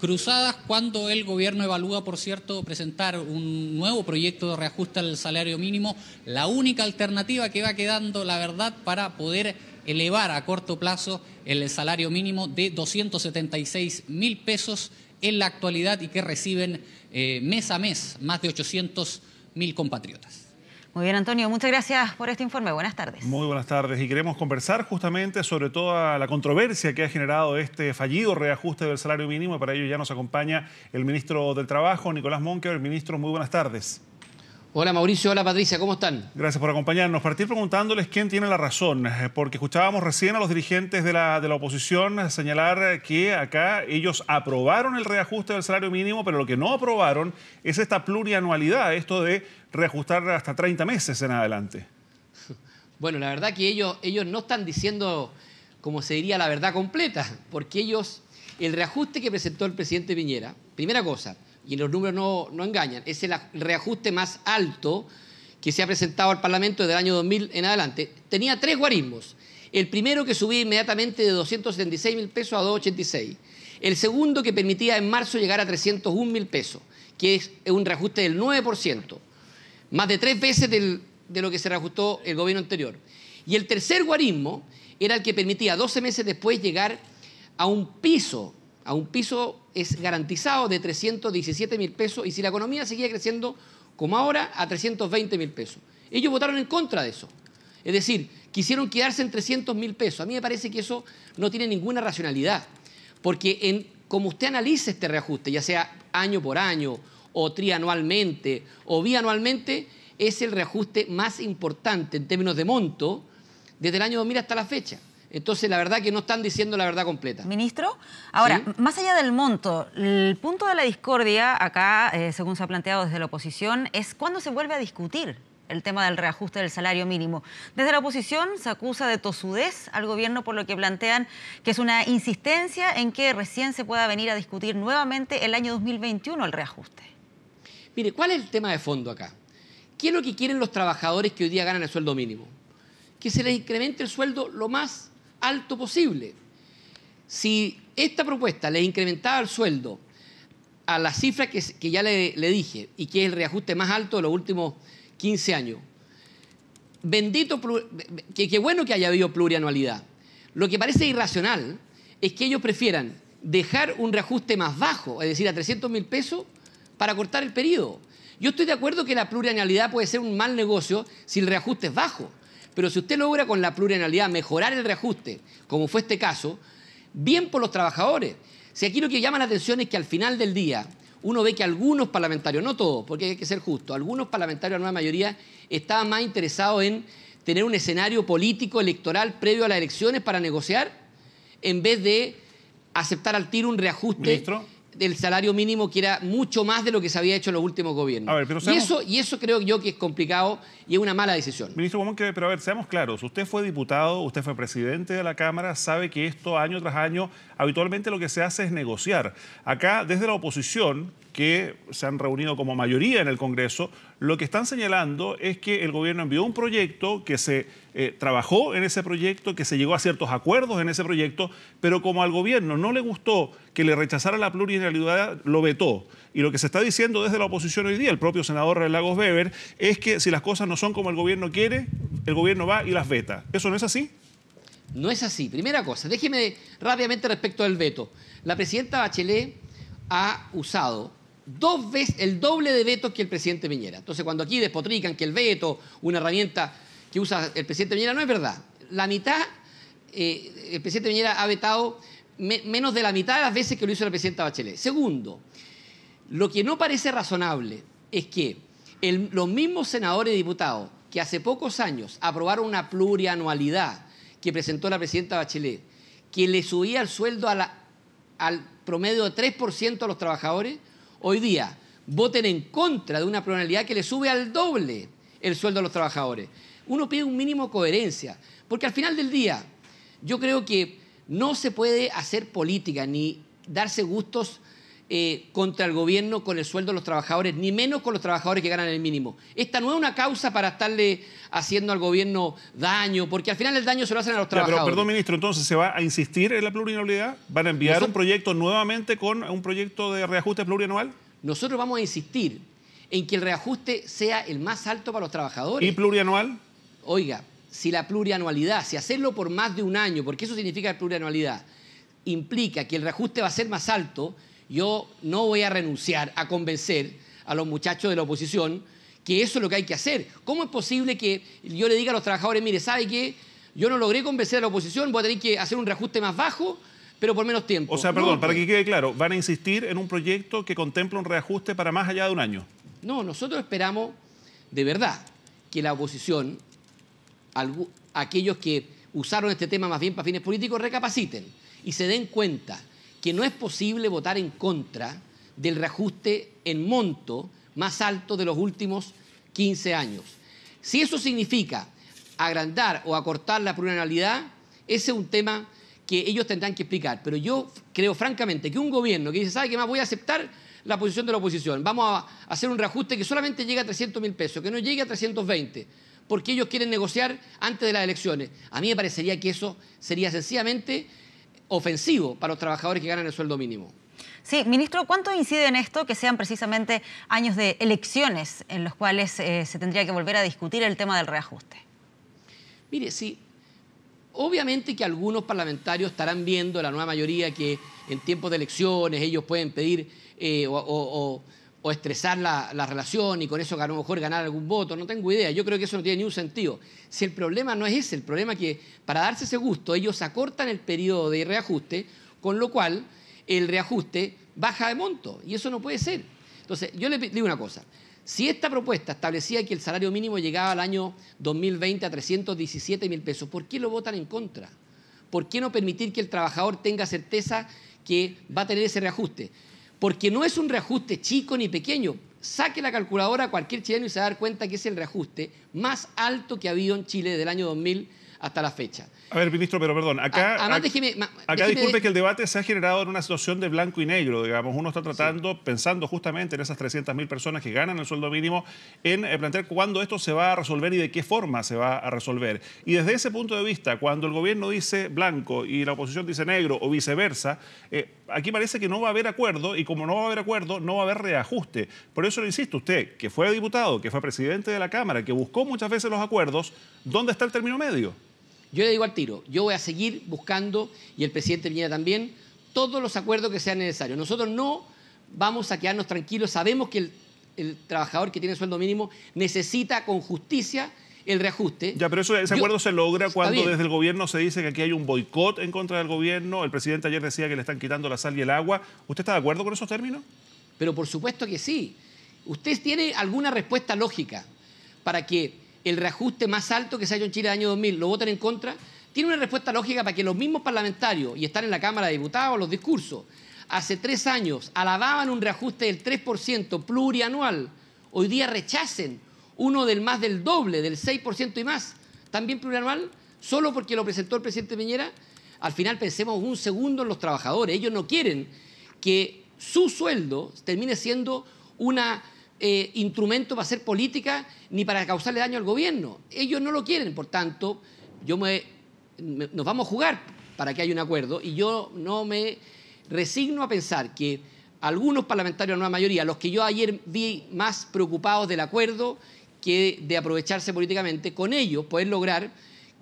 cruzadas cuando el gobierno evalúa, por cierto, presentar un nuevo proyecto de reajuste al salario mínimo, la única alternativa que va quedando, la verdad, para poder elevar a corto plazo el salario mínimo de 276.000 pesos en la actualidad y que reciben mes a mes más de 800.000 compatriotas. Muy bien, Antonio, muchas gracias por este informe. Buenas tardes. Muy buenas tardes. Y queremos conversar justamente sobre toda la controversia que ha generado este fallido reajuste del salario mínimo. Para ello ya nos acompaña el ministro del Trabajo, Nicolás Monkeberg. Ministro, muy buenas tardes. Hola Mauricio, hola Patricia, ¿cómo están? Gracias por acompañarnos. Partir preguntándoles quién tiene la razón, porque escuchábamos recién a los dirigentes de la oposición señalar que acá ellos aprobaron el reajuste del salario mínimo, pero lo que no aprobaron es esta plurianualidad, esto de reajustar hasta 30 meses en adelante. Bueno, la verdad que ellos no están diciendo, como se diría, la verdad completa, porque el reajuste que presentó el presidente Piñera, primera cosa, y los números no engañan, es el reajuste más alto que se ha presentado al Parlamento desde el año 2000 en adelante. Tenía 3 guarismos. El primero que subía inmediatamente de 276.000 pesos a 286. El segundo que permitía en marzo llegar a 301.000 pesos, que es un reajuste del 9%. Más de 3 veces de lo que se reajustó el gobierno anterior. Y el tercer guarismo era el que permitía 12 meses después llegar a un piso es garantizado de 317.000 pesos y si la economía seguía creciendo como ahora, a 320.000 pesos. Ellos votaron en contra de eso. Es decir, quisieron quedarse en 300.000 pesos. A mí me parece que eso no tiene ninguna racionalidad, porque como usted analice este reajuste, ya sea año por año, o trianualmente, o bianualmente, es el reajuste más importante en términos de monto desde el año 2000 hasta la fecha. Entonces, la verdad que no están diciendo la verdad completa. Ministro, ahora, ¿Sí? Más allá del monto, el punto de la discordia acá, según se ha planteado desde la oposición, es cuándo se vuelve a discutir el tema del reajuste del salario mínimo. Desde la oposición se acusa de tosudez al gobierno por lo que plantean que es una insistencia en que recién se pueda venir a discutir nuevamente el año 2021 el reajuste. Mire, ¿cuál es el tema de fondo acá? ¿Qué es lo que quieren los trabajadores que hoy día ganan el sueldo mínimo? Que se les incremente el sueldo lo más alto posible. Si esta propuesta les incrementaba el sueldo a la cifra que ya le dije y que es el reajuste más alto de los últimos 15 años, qué bueno que haya habido plurianualidad. Lo que parece irracional es que ellos prefieran dejar un reajuste más bajo, es decir, a 300.000 pesos, para cortar el periodo. Yo estoy de acuerdo que la plurianualidad puede ser un mal negocio si el reajuste es bajo. Pero si usted logra con la plurianualidad mejorar el reajuste, como fue este caso, bien por los trabajadores. Si aquí lo que llama la atención es que al final del día, uno ve que algunos parlamentarios, no todos, porque hay que ser justo, algunos parlamentarios, la nueva mayoría, estaban más interesados en tener un escenario político electoral previo a las elecciones para negociar, en vez de aceptar al tiro un reajuste. Ministro, del salario mínimo, que era mucho más de lo que se había hecho en los últimos gobiernos. A ver, pero y eso creo yo que es complicado y es una mala decisión. Ministro Guzmán, pero a ver, seamos claros. Usted fue diputado, usted fue presidente de la Cámara, sabe que esto año tras año habitualmente lo que se hace es negociar. Acá, desde la oposición, que se han reunido como mayoría en el Congreso, lo que están señalando es que el gobierno envió un proyecto, que se trabajó en ese proyecto, que se llegó a ciertos acuerdos en ese proyecto, pero como al gobierno no le gustó que le rechazara la plurianualidad, lo vetó. Y lo que se está diciendo desde la oposición hoy día, el propio senador Lagos Weber, es que si las cosas no son como el gobierno quiere, el gobierno va y las veta. ¿Eso no es así? No es así. Primera cosa, déjeme rápidamente respecto del veto. La presidenta Bachelet ha usado 2 veces el doble de vetos que el presidente Piñera. Entonces, cuando aquí despotrican que el veto, una herramienta que usa el presidente Piñera, no es verdad. La mitad, el presidente Piñera ha vetado menos de la mitad de las veces que lo hizo la presidenta Bachelet. Segundo, lo que no parece razonable es que los mismos senadores y diputados que hace pocos años aprobaron una plurianualidad que presentó la presidenta Bachelet, que le subía el sueldo al promedio de 3% a los trabajadores, hoy día voten en contra de una plurianualidad que le sube al doble el sueldo a los trabajadores. Uno pide un mínimo de coherencia, porque al final del día yo creo que no se puede hacer política ni darse gustos contra el gobierno con el sueldo de los trabajadores, ni menos con los trabajadores que ganan el mínimo. Esta no es una causa para estarle haciendo al gobierno daño, porque al final el daño se lo hacen a los trabajadores. Pero, perdón, ministro, entonces, ¿se va a insistir en la plurianualidad? ¿Van a enviar un proyecto nuevamente con un proyecto de reajuste plurianual? Nosotros vamos a insistir en que el reajuste sea el más alto para los trabajadores. ¿Y plurianual? Oiga, si la plurianualidad, si hacerlo por más de un año, porque eso significa plurianualidad, implica que el reajuste va a ser más alto, yo no voy a renunciar a convencer a los muchachos de la oposición que eso es lo que hay que hacer. ¿Cómo es posible que yo le diga a los trabajadores, mire, ¿sabe qué? Yo no logré convencer a la oposición, voy a tener que hacer un reajuste más bajo, pero por menos tiempo? O sea, perdón, no, para que quede claro, ¿van a insistir en un proyecto que contempla un reajuste para más allá de un año? No, nosotros esperamos de verdad que la oposición, aquellos que usaron este tema más bien para fines políticos, recapaciten y se den cuenta que no es posible votar en contra del reajuste en monto más alto de los últimos 15 años. Si eso significa agrandar o acortar la plurianualidad, ese es un tema que ellos tendrán que explicar. Pero yo creo francamente que un gobierno que dice, ¿sabe qué más? Voy a aceptar la posición de la oposición. Vamos a hacer un reajuste que solamente llegue a 300.000 pesos, que no llegue a 320, porque ellos quieren negociar antes de las elecciones. A mí me parecería que eso sería sencillamente ofensivo para los trabajadores que ganan el sueldo mínimo. Sí, ministro, ¿cuánto incide en esto que sean precisamente años de elecciones en los cuales se tendría que volver a discutir el tema del reajuste? Mire, sí, obviamente que algunos parlamentarios estarán viendo, la nueva mayoría, que en tiempos de elecciones ellos pueden pedir o estresar la relación y con eso a lo mejor ganar algún voto, no tengo idea. Yo creo que eso no tiene ni un sentido. Si el problema no es ese, el problema es que para darse ese gusto ellos acortan el periodo de reajuste, con lo cual el reajuste baja de monto y eso no puede ser. Entonces, yo le digo una cosa. Si esta propuesta establecía que el salario mínimo llegaba al año 2020 a 317.000 pesos, ¿por qué lo votan en contra? ¿Por qué no permitir que el trabajador tenga certeza que va a tener ese reajuste? Porque no es un reajuste chico ni pequeño. Saque la calculadora a cualquier chileno y se va a dar cuenta que es el reajuste más alto que ha habido en Chile desde el año 2000 hasta la fecha. A ver, ministro, pero perdón, acá disculpe que el debate se ha generado en una situación de blanco y negro, digamos. Uno está tratando, pensando justamente en esas 300.000 personas que ganan el sueldo mínimo, en plantear cuándo esto se va a resolver y de qué forma se va a resolver. Y desde ese punto de vista, cuando el gobierno dice blanco y la oposición dice negro o viceversa, aquí parece que no va a haber acuerdo y como no va a haber acuerdo, no va a haber reajuste. Por eso le insisto, usted, que fue diputado, que fue presidente de la Cámara, que buscó muchas veces los acuerdos, ¿dónde está el término medio? Yo le digo al tiro, yo voy a seguir buscando, y el presidente Piñera también, todos los acuerdos que sean necesarios. Nosotros no vamos a quedarnos tranquilos, sabemos que el trabajador que tiene sueldo mínimo necesita con justicia el reajuste. Ya, pero ese acuerdo se logra cuando desde el gobierno se dice que aquí hay un boicot en contra del gobierno. El presidente ayer decía que le están quitando la sal y el agua. ¿Usted está de acuerdo con esos términos? Pero por supuesto que sí. ¿Usted tiene alguna respuesta lógica para que el reajuste más alto que se ha hecho en Chile el año 2000 lo voten en contra? ¿Tiene una respuesta lógica para que los mismos parlamentarios, y están en la Cámara de Diputados los discursos, hace 3 años alababan un reajuste del 3% plurianual, hoy día rechacen uno del más del doble, del 6% y más, también plurianual, solo porque lo presentó el presidente Piñera? Al final pensemos un segundo en los trabajadores. Ellos no quieren que su sueldo termine siendo un instrumento para hacer política ni para causarle daño al gobierno. Ellos no lo quieren, por tanto, nos vamos a jugar para que haya un acuerdo, y yo no me resigno a pensar que algunos parlamentarios de nueva mayoría, los que yo ayer vi más preocupados del acuerdo que de aprovecharse políticamente, con ellos poder lograr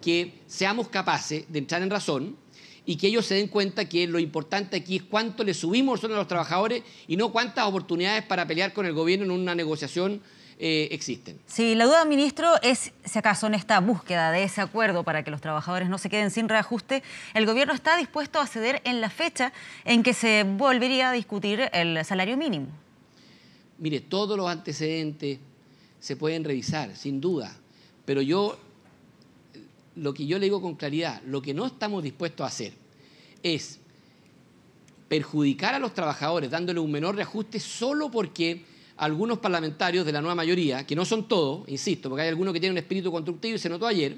que seamos capaces de entrar en razón y que ellos se den cuenta que lo importante aquí es cuánto le subimos a los trabajadores y no cuántas oportunidades para pelear con el gobierno en una negociación existen. Sí, la duda, ministro, es si acaso en esta búsqueda de ese acuerdo para que los trabajadores no se queden sin reajuste, ¿el gobierno está dispuesto a ceder en la fecha en que se volvería a discutir el salario mínimo? Mire, todos los antecedentes se pueden revisar, sin duda, pero lo que yo le digo con claridad, lo que no estamos dispuestos a hacer es perjudicar a los trabajadores dándole un menor reajuste solo porque algunos parlamentarios de la nueva mayoría, que no son todos, insisto, porque hay algunos que tienen un espíritu constructivo y se notó ayer,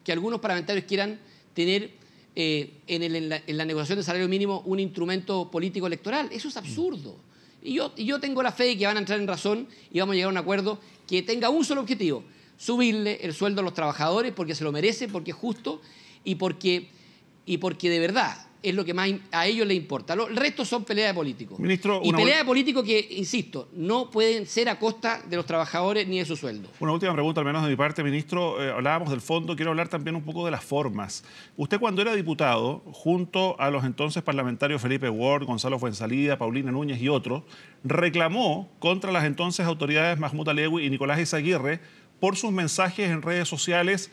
que algunos parlamentarios quieran tener en la negociación del salario mínimo un instrumento político electoral. Eso es absurdo. Y yo tengo la fe de que van a entrar en razón y vamos a llegar a un acuerdo que tenga un solo objetivo: subirle el sueldo a los trabajadores porque se lo merecen, porque es justo y porque de verdad es lo que más a ellos les importa. El resto son peleas de políticos. Ministro, y peleas de políticos que, insisto, no pueden ser a costa de los trabajadores ni de su sueldo. Una última pregunta, al menos de mi parte, ministro. Hablábamos del fondo, quiero hablar también un poco de las formas. Usted, cuando era diputado, junto a los entonces parlamentarios Felipe Ward, Gonzalo Fuenzalida, Paulina Núñez y otros, reclamó contra las entonces autoridades Mahmoud Alewi y Nicolás Izaguirre por sus mensajes en redes sociales,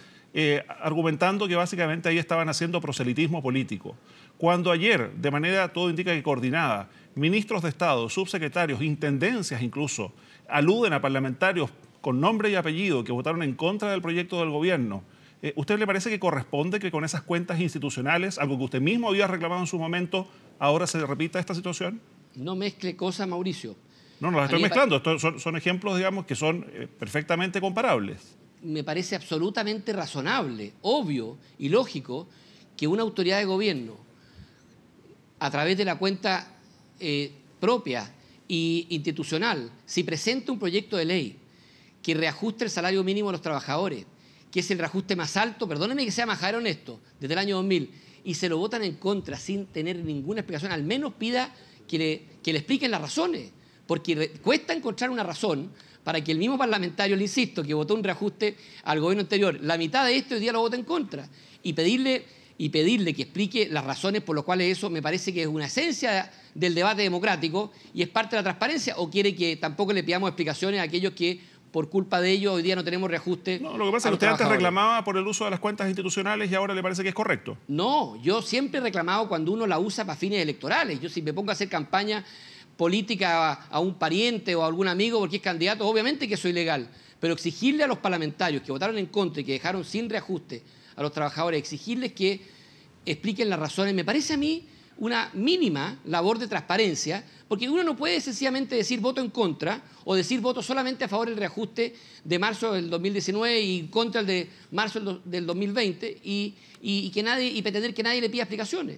argumentando que básicamente ahí estaban haciendo proselitismo político. Cuando ayer, de manera todo indica que coordinada, ministros de Estado, subsecretarios, intendencias incluso, aluden a parlamentarios con nombre y apellido que votaron en contra del proyecto del gobierno, ¿usted le parece que corresponde que con esas cuentas institucionales, algo que usted mismo había reclamado en su momento, ahora se repita esta situación? No mezcle cosas, Mauricio. No las estoy mezclando. Son ejemplos, digamos, que son perfectamente comparables. Me parece absolutamente razonable, obvio y lógico que una autoridad de gobierno, a través de la cuenta propia e institucional, si presenta un proyecto de ley que reajuste el salario mínimo a los trabajadores, que es el reajuste más alto, perdónenme que sea majadero honesto, desde el año 2000, y se lo votan en contra sin tener ninguna explicación, al menos pida que le expliquen las razones, porque cuesta encontrar una razón para que el mismo parlamentario, le insisto, que votó un reajuste al gobierno anterior, la mitad de esto hoy día lo vota en contra, y pedirle que explique las razones por las cuales eso me parece que es una esencia del debate democrático y es parte de la transparencia, o quiere que tampoco le pidamos explicaciones a aquellos que por culpa de ellos hoy día no tenemos reajuste. No, lo que pasa es que usted antes reclamaba por el uso de las cuentas institucionales y ahora le parece que es correcto. No, yo siempre he reclamado cuando uno la usa para fines electorales. Yo si me pongo a hacer campaña política a un pariente o a algún amigo porque es candidato, obviamente que soy legal, pero exigirle a los parlamentarios que votaron en contra y que dejaron sin reajuste a los trabajadores, exigirles que expliquen las razones, me parece a mí una mínima labor de transparencia, porque uno no puede sencillamente decir voto en contra o decir voto solamente a favor del reajuste de marzo del 2019 y contra el de marzo del 2020 y pretender que nadie le pida explicaciones.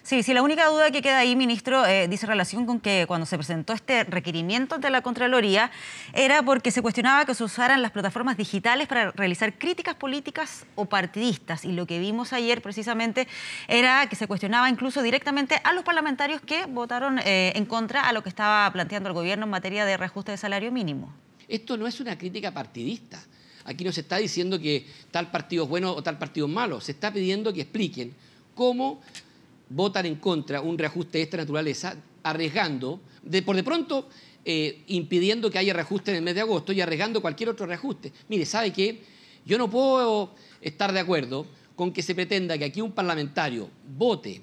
Sí, la única duda que queda ahí, ministro, dice relación con que cuando se presentó este requerimiento ante la Contraloría era porque se cuestionaba que se usaran las plataformas digitales para realizar críticas políticas o partidistas, y lo que vimos ayer precisamente era que se cuestionaba incluso directamente a los parlamentarios que votaron en contra a lo que estaba planteando el gobierno en materia de reajuste de salario mínimo. Esto no es una crítica partidista. Aquí no se está diciendo que tal partido es bueno o tal partido es malo. Se está pidiendo que expliquen cómo votan en contra un reajuste de esta naturaleza, arriesgando, por de pronto impidiendo que haya reajuste en el mes de agosto y arriesgando cualquier otro reajuste. Mire, ¿sabe qué? Yo no puedo estar de acuerdo con que se pretenda que aquí un parlamentario vote,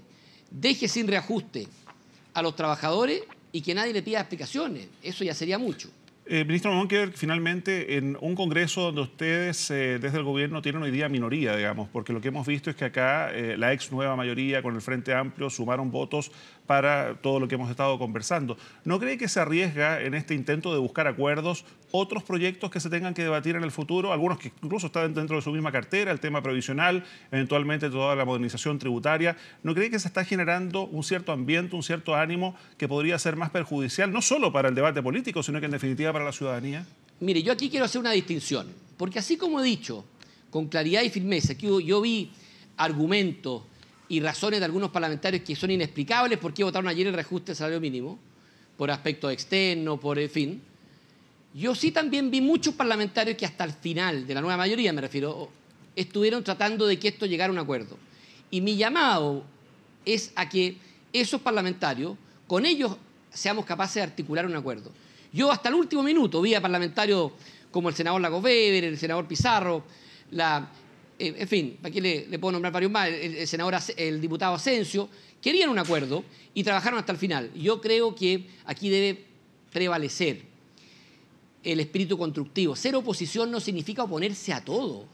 deje sin reajuste a los trabajadores y que nadie le pida explicaciones. Eso ya sería mucho. Ministro Monker, finalmente, en un Congreso donde ustedes desde el gobierno tienen hoy día minoría, digamos, porque lo que hemos visto es que acá la ex nueva mayoría con el Frente Amplio sumaron votos para todo lo que hemos estado conversando. ¿No cree que se arriesga en este intento de buscar acuerdos otros proyectos que se tengan que debatir en el futuro? Algunos que incluso están dentro de su misma cartera, el tema previsional, eventualmente toda la modernización tributaria. ¿No cree que se está generando un cierto ambiente, un cierto ánimo que podría ser más perjudicial, no solo para el debate político, sino que en definitiva para la ciudadanía? Mire, yo aquí quiero hacer una distinción, porque así como he dicho con claridad y firmeza que yo vi argumentos y razones de algunos parlamentarios que son inexplicables por qué votaron ayer el reajuste del salario mínimo, por aspectos externos, por en fin, yo sí también vi muchos parlamentarios que hasta el final, de la nueva mayoría me refiero, estuvieron tratando de que esto llegara a un acuerdo. Y mi llamado es a que esos parlamentarios, con ellos seamos capaces de articular un acuerdo. Yo hasta el último minuto vi a parlamentarios como el senador Lagos Weber, el senador Pizarro, en fin, aquí le puedo nombrar varios más, el diputado Asensio, querían un acuerdo y trabajaron hasta el final. Yo creo que aquí debe prevalecer el espíritu constructivo. Ser oposición no significa oponerse a todo.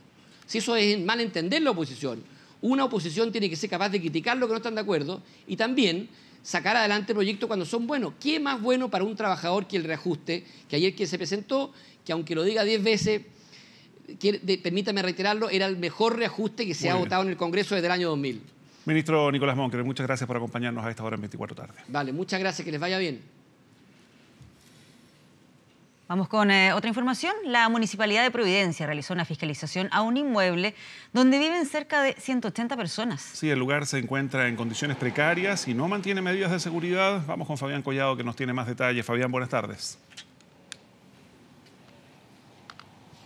Si eso es mal entender la oposición. Una oposición tiene que ser capaz de criticar lo que no están de acuerdo y también sacar adelante proyectos cuando son buenos. ¿Qué más bueno para un trabajador que el reajuste que ayer que se presentó, que aunque lo diga 10 veces, permítame reiterarlo, era el mejor reajuste que se ha votado en el Congreso desde el año 2000? Ministro Nicolás Monker, muchas gracias por acompañarnos a esta hora en 24 tarde. Vale, muchas gracias, que les vaya bien. Vamos con otra información. La Municipalidad de Providencia realizó una fiscalización a un inmueble donde viven cerca de 180 personas. Sí, el lugar se encuentra en condiciones precarias y no mantiene medidas de seguridad. Vamos con Fabián Collado, que nos tiene más detalles. Fabián, buenas tardes.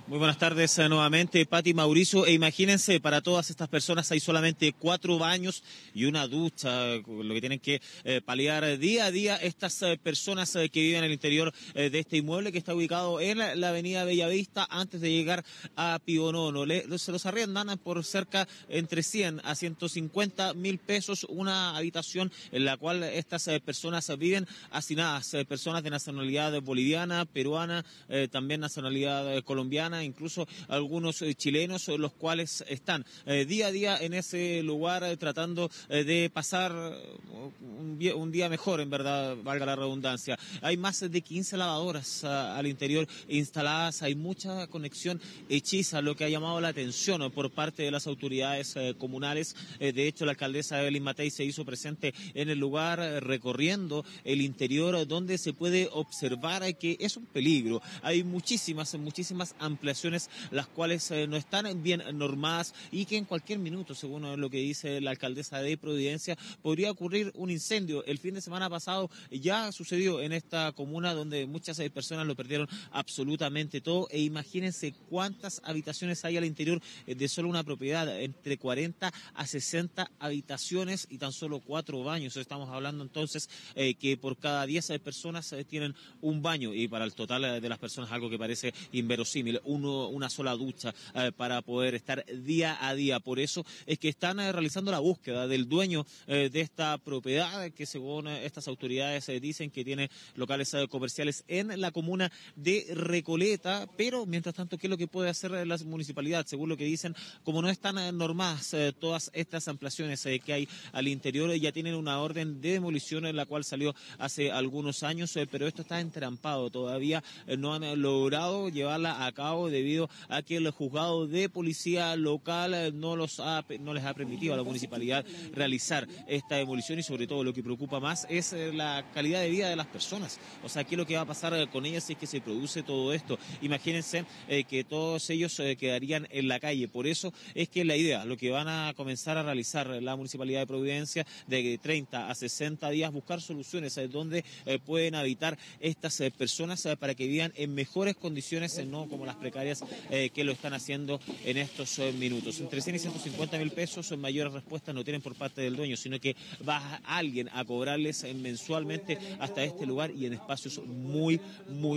Muy buenas tardes nuevamente, Pati, Mauricio. Imagínense, para todas estas personas hay solamente 4 baños y una ducha, lo que tienen que paliar día a día estas personas que viven en el interior de este inmueble que está ubicado en la avenida Bellavista antes de llegar a Pío Nono. Se los arriendan por cerca entre 100 a 150 mil pesos una habitación en la cual estas personas viven hacinadas, personas de nacionalidad boliviana, peruana, también nacionalidad colombiana, incluso algunos chilenos, los cuales están día a día en ese lugar tratando de pasar un día mejor, en verdad, valga la redundancia. Hay más de 15 lavadoras al interior instaladas, hay mucha conexión hechiza, lo que ha llamado la atención por parte de las autoridades comunales. De hecho, la alcaldesa Evelyn Matei se hizo presente en el lugar recorriendo el interior, donde se puede observar que es un peligro. Hay muchísimas ampliaciones las cuales no están bien normadas y que en cualquier minuto, según lo que dice la alcaldesa de Providencia, podría ocurrir un incendio. El fin de semana pasado ya sucedió en esta comuna donde muchas personas lo perdieron absolutamente todo, e imagínense cuántas habitaciones hay al interior de solo una propiedad, entre 40 a 60 habitaciones y tan solo 4 baños. Estamos hablando entonces que por cada 10 personas tienen un baño, y para el total de las personas algo que parece inverosímil, una sola ducha para poder estar día a día. Por eso es que están realizando la búsqueda del dueño de esta propiedad, que según estas autoridades dicen que tiene locales comerciales en la comuna de Recoleta. Pero mientras tanto, ¿qué es lo que puede hacer la municipalidad? Según lo que dicen, como no están normadas todas estas ampliaciones que hay al interior, ya tienen una orden de demolición en la cual salió hace algunos años, pero esto está entrampado, todavía no han logrado llevarla a cabo debido a que el juzgado de policía local no les ha permitido a la municipalidad realizar esta demolición, y sobre todo lo que preocupa más es la calidad de vida de las personas. O sea, ¿qué es lo que va a pasar con ellas si es que se produce todo esto? Imagínense que todos ellos quedarían en la calle. Por eso es que la idea, lo que van a comenzar a realizar la Municipalidad de Providencia, de 30 a 60 días, buscar soluciones donde pueden habitar estas personas para que vivan en mejores condiciones, no como las precarias precarias que lo están haciendo en estos minutos. Entre 100 y 150 mil pesos, mayores respuestas no tienen por parte del dueño, sino que va alguien a cobrarles mensualmente hasta este lugar y en espacios muy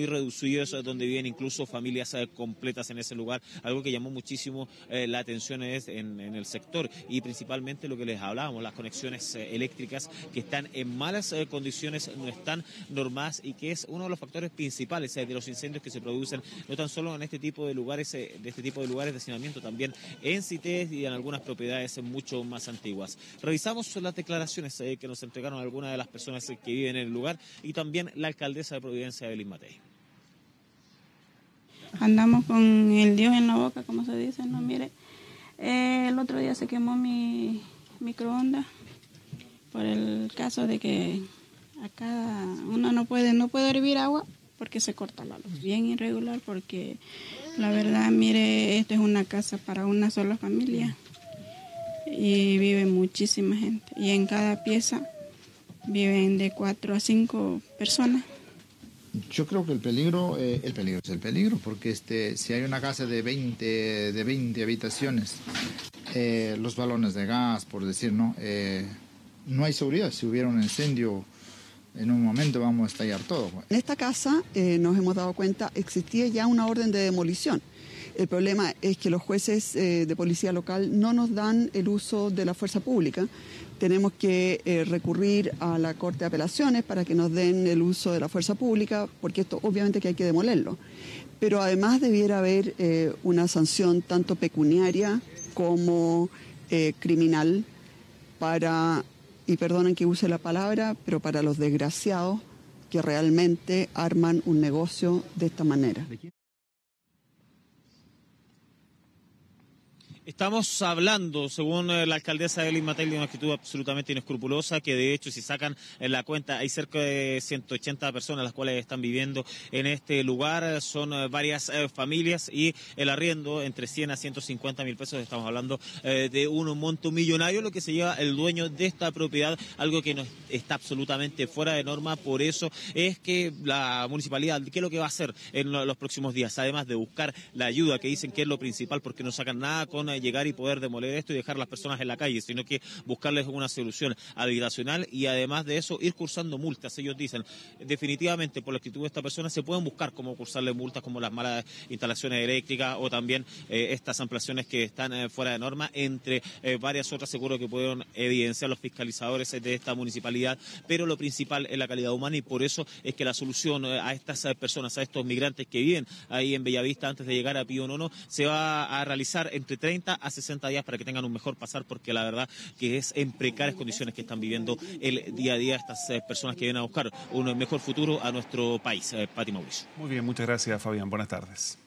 reducidos, donde viven incluso familias completas en ese lugar. Algo que llamó muchísimo la atención es en el sector, y principalmente lo que les hablábamos, las conexiones eléctricas que están en malas condiciones, no están normadas, y que es uno de los factores principales de los incendios que se producen no tan solo en este tipo de lugares, de hacinamiento, también en CITES y en algunas propiedades mucho más antiguas. Revisamos las declaraciones que nos entregaron algunas de las personas que viven en el lugar y también la alcaldesa de Providencia, Evelyn Matei. Andamos con el Dios en la boca, como se dice, ¿no? Mire, el otro día se quemó mi microondas por el caso de que acá uno no puede hervir agua porque se corta la luz. Bien irregular, porque la verdad, mire, esto es una casa para una sola familia y vive muchísima gente. Y en cada pieza viven de 4 a 5 personas. Yo creo que el peligro es el peligro, porque si hay una casa de 20 habitaciones, los balones de gas, por decir, no hay seguridad. Si hubiera un incendio, en un momento vamos a estallar todo. En esta casa nos hemos dado cuenta, existía ya una orden de demolición. El problema es que los jueces de policía local no nos dan el uso de la fuerza pública. Tenemos que recurrir a la Corte de Apelaciones para que nos den el uso de la fuerza pública, porque esto obviamente que hay que demolerlo. Pero además debiera haber una sanción tanto pecuniaria como criminal para, y perdonen que use la palabra, pero para los desgraciados que realmente arman un negocio de esta manera. Estamos hablando, según la alcaldesa Evelyn Matei, de una actitud absolutamente inescrupulosa, que de hecho, si sacan la cuenta, hay cerca de 180 personas las cuales están viviendo en este lugar, son varias familias, y el arriendo entre 100 a 150 mil pesos, estamos hablando de un monto millonario, lo que se lleva el dueño de esta propiedad, algo que no está absolutamente fuera de norma. Por eso es que la municipalidad, ¿qué es lo que va a hacer en los próximos días? Además de buscar la ayuda, que dicen que es lo principal, porque no sacan nada con llegar y poder demoler esto y dejar a las personas en la calle, sino que buscarles una solución habitacional, y además de eso ir cursando multas. Ellos dicen, definitivamente por la actitud de esta persona se pueden buscar cómo cursarle multas, como las malas instalaciones eléctricas o también estas ampliaciones que están fuera de norma, entre varias otras, seguro que pueden evidenciar los fiscalizadores de esta municipalidad. Pero lo principal es la calidad humana, y por eso es que la solución a estas personas, a estos migrantes que viven ahí en Bellavista antes de llegar a Pío IX, se va a realizar entre 30 a 60 días para que tengan un mejor pasar, porque la verdad que es en precarias condiciones que están viviendo el día a día estas personas que vienen a buscar un mejor futuro a nuestro país. Pati Mauricio. Muy bien, muchas gracias, Fabián. Buenas tardes.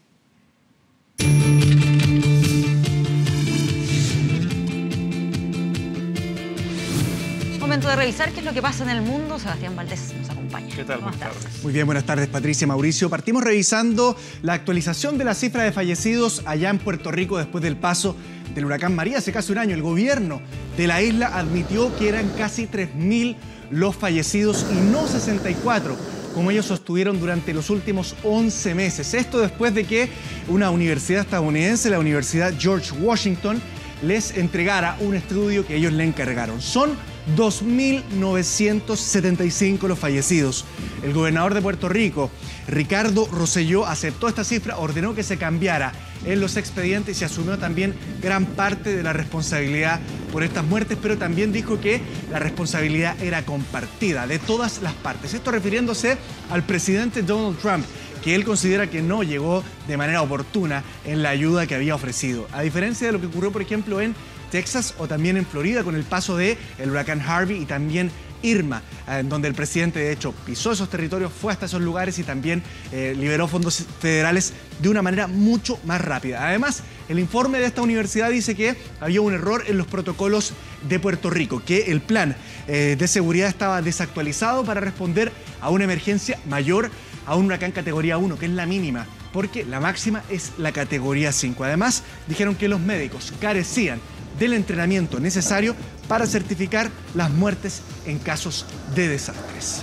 Momento de revisar qué es lo que pasa en el mundo. Sebastián Valdés nos acompaña. ¿Qué tal? Buenas tardes. Muy bien, buenas tardes, Patricia, Mauricio. Partimos revisando la actualización de la cifra de fallecidos allá en Puerto Rico después del paso del huracán María. Hace casi un año el gobierno de la isla admitió que eran casi 3.000 los fallecidos y no 64, como ellos sostuvieron durante los últimos 11 meses. Esto después de que una universidad estadounidense, la Universidad George Washington, les entregara un estudio que ellos le encargaron. Son 2.975 los fallecidos. El gobernador de Puerto Rico, Ricardo Rosselló, aceptó esta cifra, ordenó que se cambiara en los expedientes y asumió también gran parte de la responsabilidad por estas muertes, pero también dijo que la responsabilidad era compartida de todas las partes. Esto refiriéndose al presidente Donald Trump, que él considera que no llegó de manera oportuna en la ayuda que había ofrecido. A diferencia de lo que ocurrió, por ejemplo, en Texas o también en Florida con el paso del huracán Harvey y también Irma, en donde el presidente de hecho pisó esos territorios, fue hasta esos lugares y también liberó fondos federales de una manera mucho más rápida. Además, el informe de esta universidad dice que había un error en los protocolos de Puerto Rico, que el plan de seguridad estaba desactualizado para responder a una emergencia mayor a un huracán categoría 1, que es la mínima, porque la máxima es la categoría 5. Además, dijeron que los médicos carecían del entrenamiento necesario para certificar las muertes en casos de desastres.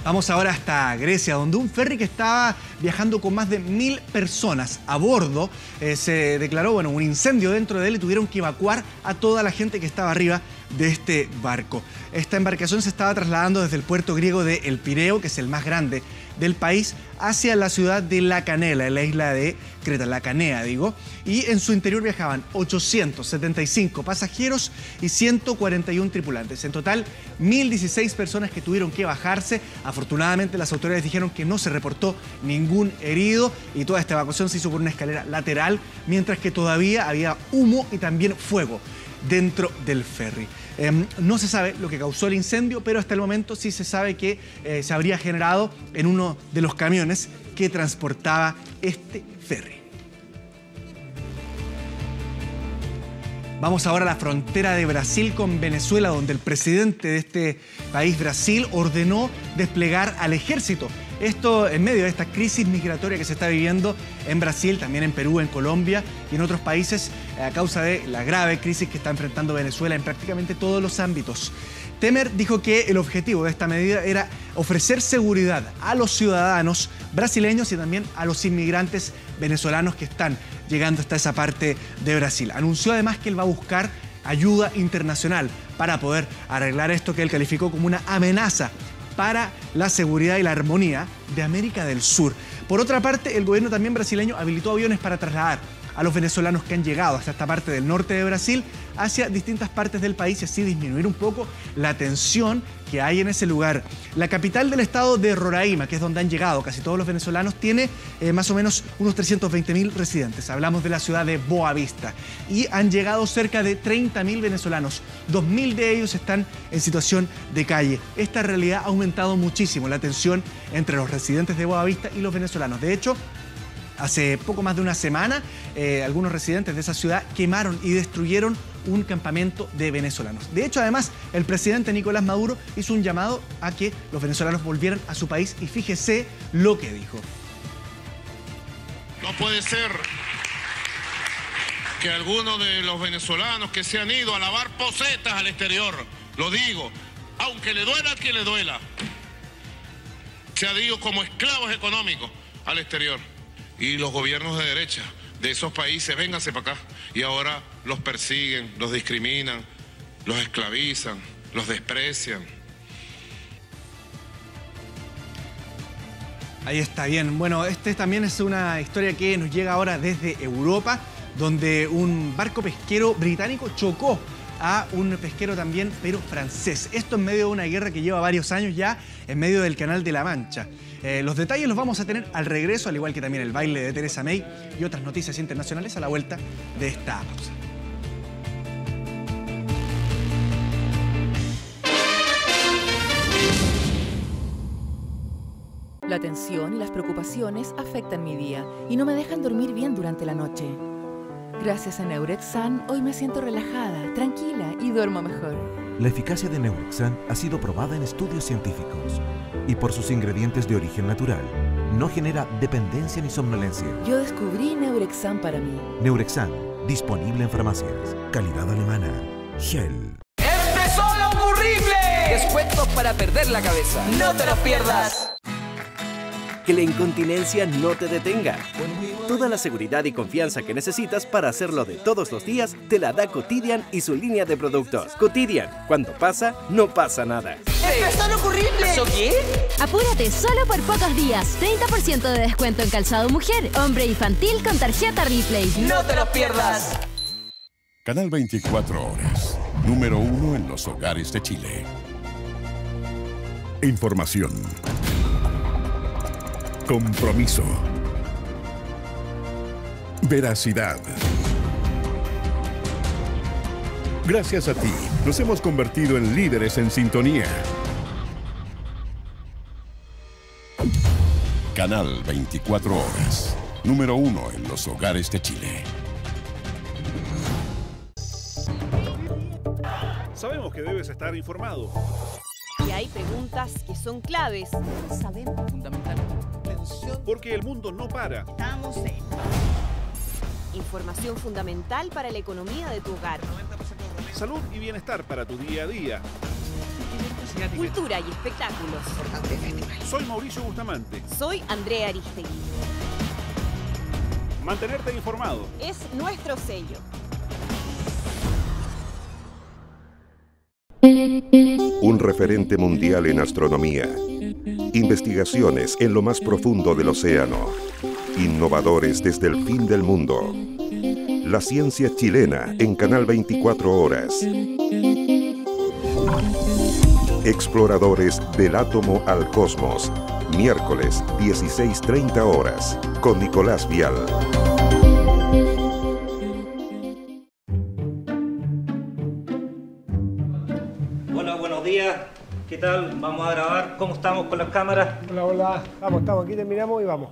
Vamos ahora hasta Grecia, donde un ferry que estaba viajando con más de 1000 personas a bordo se declaró un incendio dentro de él y tuvieron que evacuar a toda la gente que estaba arriba de este barco. Esta embarcación se estaba trasladando desde el puerto griego de El Pireo, que es el más grande del país, hacia la ciudad de La Canela, en la isla de Creta, La Canea, digo, y en su interior viajaban 875 pasajeros y 141 tripulantes. En total, 1016 personas que tuvieron que bajarse. Afortunadamente, las autoridades dijeron que no se reportó ningún herido y toda esta evacuación se hizo por una escalera lateral, mientras que todavía había humo y también fuego dentro del ferry. No se sabe lo que causó el incendio, pero hasta el momento sí se sabe que se habría generado en uno de los camiones que transportaba este ferry. Vamos ahora a la frontera de Brasil con Venezuela, donde el presidente de este país, Brasil, ordenó desplegar al ejército. Esto en medio de esta crisis migratoria que se está viviendo en Brasil, también en Perú, en Colombia y en otros países a causa de la grave crisis que está enfrentando Venezuela en prácticamente todos los ámbitos. Temer dijo que el objetivo de esta medida era ofrecer seguridad a los ciudadanos brasileños y también a los inmigrantes venezolanos que están llegando hasta esa parte de Brasil. Anunció además que él va a buscar ayuda internacional para poder arreglar esto que él calificó como una amenaza para la seguridad y la armonía de América del Sur. Por otra parte, el gobierno también brasileño habilitó aviones para trasladar a los venezolanos que han llegado hasta esta parte del norte de Brasil hacia distintas partes del país y así disminuir un poco la tensión que hay en ese lugar. La capital del estado de Roraima, que es donde han llegado casi todos los venezolanos, tiene más o menos unos 320.000 residentes. Hablamos de la ciudad de Boa Vista y han llegado cerca de 30.000 venezolanos. 2.000 de ellos están en situación de calle. Esta realidad ha aumentado muchísimo la tensión entre los residentes de Boa Vista y los venezolanos. De hecho, hace poco más de una semana, algunos residentes de esa ciudad quemaron y destruyeron un campamento de venezolanos. De hecho, además, el presidente Nicolás Maduro hizo un llamado a que los venezolanos volvieran a su país y fíjese lo que dijo. No puede ser que algunos de los venezolanos que se han ido a lavar posetas al exterior, lo digo, aunque le duela a quien le duela, se han ido como esclavos económicos al exterior. Y los gobiernos de derecha de esos países, vénganse para acá. Y ahora los persiguen, los discriminan, los esclavizan, los desprecian. Ahí está, bien. Bueno, este también es una historia que nos llega ahora desde Europa, donde un barco pesquero británico chocó a un pesquero también, pero francés. Esto en medio de una guerra que lleva varios años ya en medio del Canal de la Mancha. Los detalles los vamos a tener al regreso, al igual que también el baile de Theresa May y otras noticias internacionales a la vuelta de esta pausa. La tensión y las preocupaciones afectan mi día y no me dejan dormir bien durante la noche. Gracias a Neurexan, hoy me siento relajada, tranquila y duermo mejor. La eficacia de Neurexan ha sido probada en estudios científicos y por sus ingredientes de origen natural, no genera dependencia ni somnolencia. Yo descubrí Neurexan para mí. Neurexan, disponible en farmacias. Calidad alemana. Shell. ¡Empezó lo ocurrible! Descuentos para perder la cabeza. ¡No te los pierdas! Que la incontinencia no te detenga. Toda la seguridad y confianza que necesitas para hacerlo de todos los días te la da Cotidian y su línea de productos. Cotidian, cuando pasa, no pasa nada. ¡Empezó lo ocurrible! ¿Eso qué? Apúrate, solo por pocos días. 30% de descuento en calzado mujer, hombre infantil con tarjeta Ripley. ¡No te los pierdas! Canal 24 Horas, número 1 en los hogares de Chile. Información. Compromiso. Veracidad. Gracias a ti, nos hemos convertido en líderes en sintonía. Canal 24 Horas, número 1 en los hogares de Chile. Sabemos que debes estar informado. Y hay preguntas que son claves. Sabemos fundamentalmente. Porque el mundo no para. Estamos en información fundamental para la economía de tu hogar. Salud y bienestar para tu día a día. cultura y espectáculos. Soy Mauricio Bustamante. Soy Andrea Aristegui. Mantenerte informado es nuestro sello. Un referente mundial en astronomía. Investigaciones en lo más profundo del océano. Innovadores desde el fin del mundo. La ciencia chilena en Canal 24 Horas. Exploradores del átomo al cosmos. Miércoles, 16:30 horas. Con Nicolás Vial. Hola, buenos días. ¿Qué tal? Vamos a grabar. ¿Cómo estamos con las cámaras? Hola, hola. Estamos. Aquí terminamos y vamos.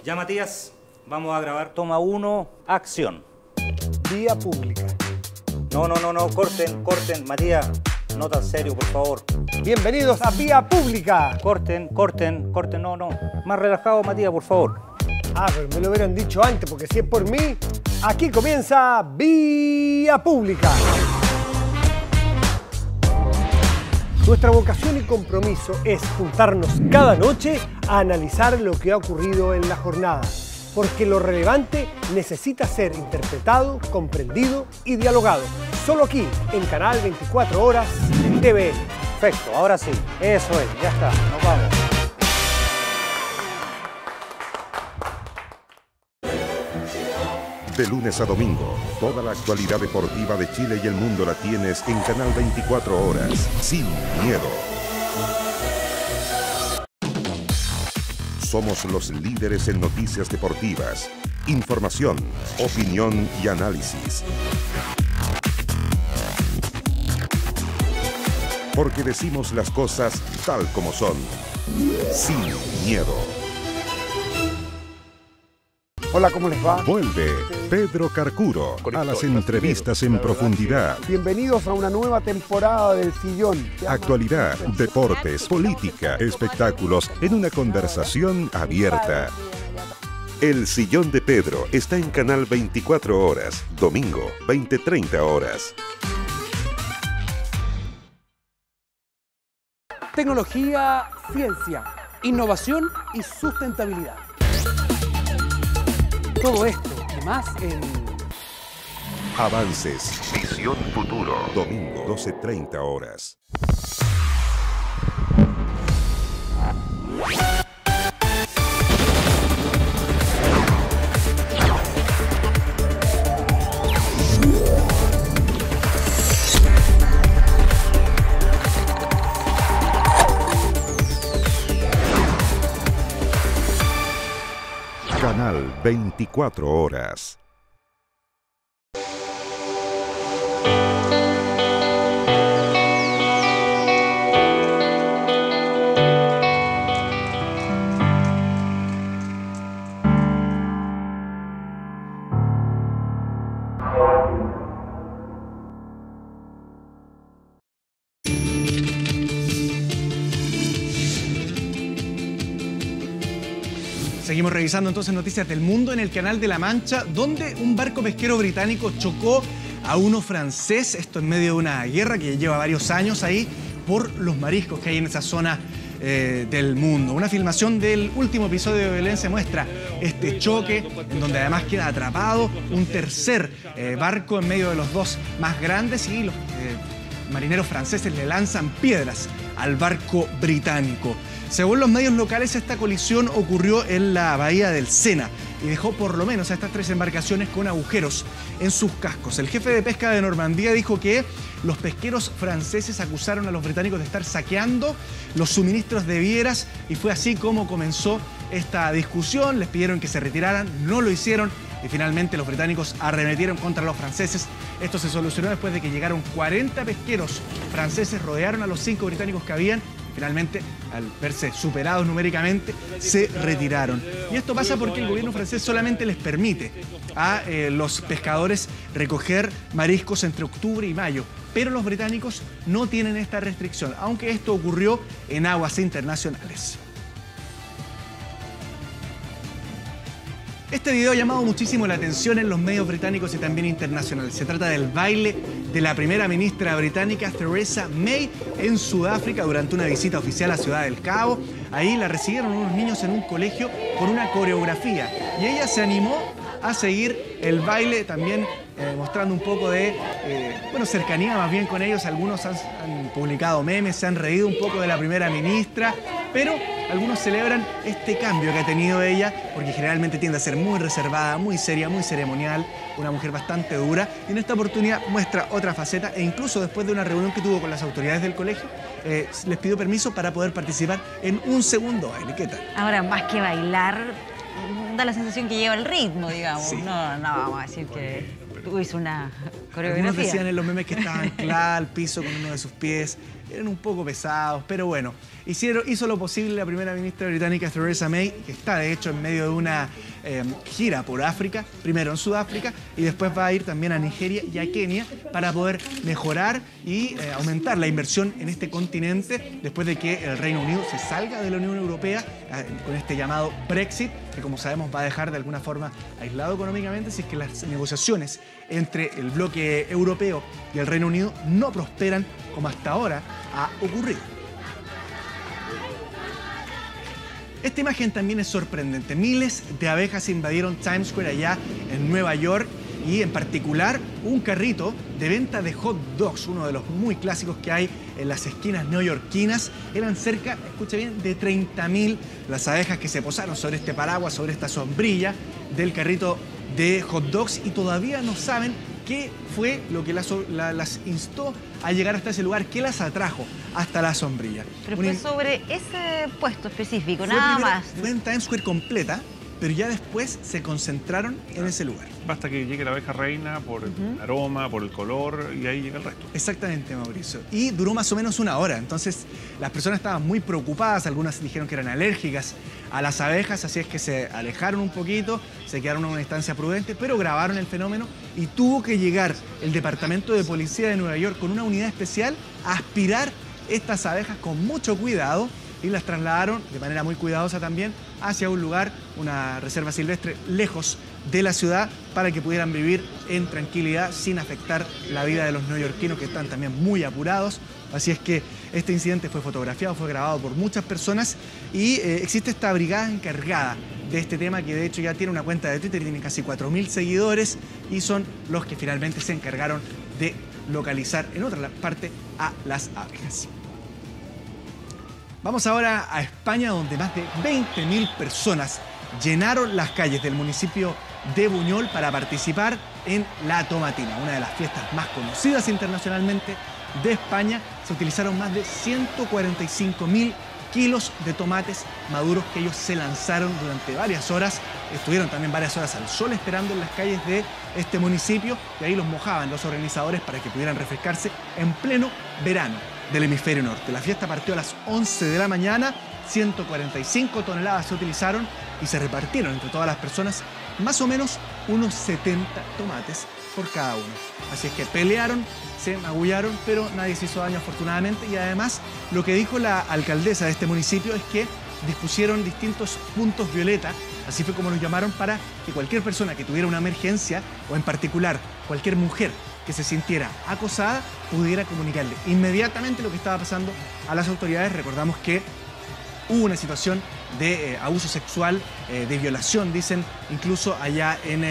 Ya, Matías, vamos a grabar. Toma 1, acción. Vía pública. No. Corten. Matías, no tan serio, por favor. Bienvenidos a Vía Pública. Corten. No. Más relajado, Matías, por favor. Pero me lo hubieran dicho antes, porque si es por mí, aquí comienza Vía Pública. Nuestra vocación y compromiso es juntarnos cada noche a analizar lo que ha ocurrido en la jornada, porque lo relevante necesita ser interpretado, comprendido y dialogado. Solo aquí, en Canal 24 Horas, en TVN. Perfecto, ahora sí, eso es, ya está, nos vamos. De lunes a domingo, toda la actualidad deportiva de Chile y el mundo la tienes en Canal 24 Horas, sin miedo. Somos los líderes en noticias deportivas, información, opinión y análisis. Porque decimos las cosas tal como son, sin miedo. Hola, ¿cómo les va? Vuelve Pedro Carcuro a las entrevistas en profundidad. Bienvenidos a una nueva temporada del Sillón. Actualidad, deportes, política, espectáculos en una conversación abierta. El Sillón de Pedro está en Canal 24 Horas, domingo, 20:30 horas. Tecnología, ciencia, innovación y sustentabilidad. Todo esto y más en Avances, Visión Futuro, domingo, 12:30 horas. Canal 24 Horas. Seguimos revisando entonces noticias del mundo en el Canal de la Mancha, donde un barco pesquero británico chocó a uno francés, esto en medio de una guerra que lleva varios años ahí, por los mariscos que hay en esa zona del mundo. Una filmación del último episodio de Violencia muestra este choque, en donde además queda atrapado un tercer barco en medio de los dos más grandes y los marineros franceses le lanzan piedras al barco británico. Según los medios locales, esta colisión ocurrió en la bahía del Sena y dejó por lo menos a estas 3 embarcaciones con agujeros en sus cascos. El jefe de pesca de Normandía dijo que los pesqueros franceses acusaron a los británicos de estar saqueando los suministros de vieras y fue así como comenzó esta discusión. Les pidieron que se retiraran, no lo hicieron y finalmente los británicos arremetieron contra los franceses. Esto se solucionó después de que llegaron 40 pesqueros franceses, rodearon a los 5 británicos que habían. Finalmente, al verse superados numéricamente, se retiraron. Y esto pasa porque el gobierno francés solamente les permite a los pescadores recoger mariscos entre octubre y mayo. Pero los británicos no tienen esta restricción, aunque esto ocurrió en aguas internacionales. Este video ha llamado muchísimo la atención en los medios británicos y también internacionales. Se trata del baile de la primera ministra británica Theresa May en Sudáfrica durante una visita oficial a Ciudad del Cabo. Ahí la recibieron unos niños en un colegio con una coreografía y ella se animó a seguir el baile también, mostrando un poco de cercanía más bien con ellos. Algunos han publicado memes, se han reído un poco de la primera ministra, pero algunos celebran este cambio que ha tenido ella, porque generalmente tiende a ser muy reservada, muy seria, muy ceremonial, una mujer bastante dura, y en esta oportunidad muestra otra faceta, e incluso después de una reunión que tuvo con las autoridades del colegio, les pidió permiso para poder participar en un segundo baile. ¿Qué tal? Ahora, más que bailar, da la sensación que lleva el ritmo, digamos. Sí. No vamos a decir que hizo una coreografía. Algunos decían en los memes que estaba anclada al piso con uno de sus pies. Eran un poco pesados, pero bueno, hizo lo posible la primera ministra británica Theresa May, que está de hecho en medio de una gira por África, primero en Sudáfrica y después va a ir también a Nigeria y a Kenia para poder mejorar y aumentar la inversión en este continente después de que el Reino Unido se salga de la Unión Europea con este llamado Brexit, que como sabemos va a dejar de alguna forma aislado económicamente si es que las negociaciones entre el bloque europeo y el Reino Unido no prosperan como hasta ahora ha ocurrido. Esta imagen también es sorprendente. Miles de abejas invadieron Times Square allá en Nueva York y en particular un carrito de venta de hot dogs, uno de los muy clásicos que hay en las esquinas neoyorquinas. Eran cerca, escucha bien, de 30.000 las abejas que se posaron sobre este paraguas, sobre esta sombrilla del carrito de hot dogs y todavía no saben qué fue lo que las instó a llegar hasta ese lugar, qué las atrajo hasta la sombrilla. Pero fue sobre ese puesto específico, nada más. Fue en Times Square completa, pero ya después se concentraron en ese lugar. Basta que llegue la abeja reina por el aroma, por el color, y ahí llega el resto. Exactamente, Mauricio. Y duró más o menos una hora. Entonces, las personas estaban muy preocupadas. Algunas dijeron que eran alérgicas a las abejas, así es que se alejaron un poquito, se quedaron en una distancia prudente, pero grabaron el fenómeno y tuvo que llegar el Departamento de Policía de Nueva York con una unidad especial a aspirar estas abejas con mucho cuidado y las trasladaron de manera muy cuidadosa también hacia un lugar, una reserva silvestre lejos de la ciudad, para que pudieran vivir en tranquilidad sin afectar la vida de los neoyorquinos, que están también muy apurados. Así es que este incidente fue fotografiado, fue grabado por muchas personas y existe esta brigada encargada de este tema, que de hecho ya tiene una cuenta de Twitter, tiene casi 4.000 seguidores y son los que finalmente se encargaron de localizar en otra parte a las abejas. Vamos ahora a España, donde más de 20.000 personas llenaron las calles del municipio de Buñol para participar en la tomatina, una de las fiestas más conocidas internacionalmente de España. Se utilizaron más de 145.000 kilos de tomates maduros que ellos se lanzaron durante varias horas. Estuvieron también varias horas al sol esperando en las calles de este municipio y ahí los mojaban los organizadores para que pudieran refrescarse en pleno verano del hemisferio norte. La fiesta partió a las 11 de la mañana, 145 toneladas se utilizaron y se repartieron entre todas las personas más o menos unos 70 tomates por cada uno. Así es que pelearon, se magullaron, pero nadie se hizo daño afortunadamente. Y además, lo que dijo la alcaldesa de este municipio es que dispusieron distintos puntos violeta, así fue como los llamaron, para que cualquier persona que tuviera una emergencia, o en particular cualquier mujer que se sintiera acosada, pudiera comunicarle inmediatamente lo que estaba pasando a las autoridades. Recordamos que hubo una situación de abuso sexual, de violación, dicen, incluso allá en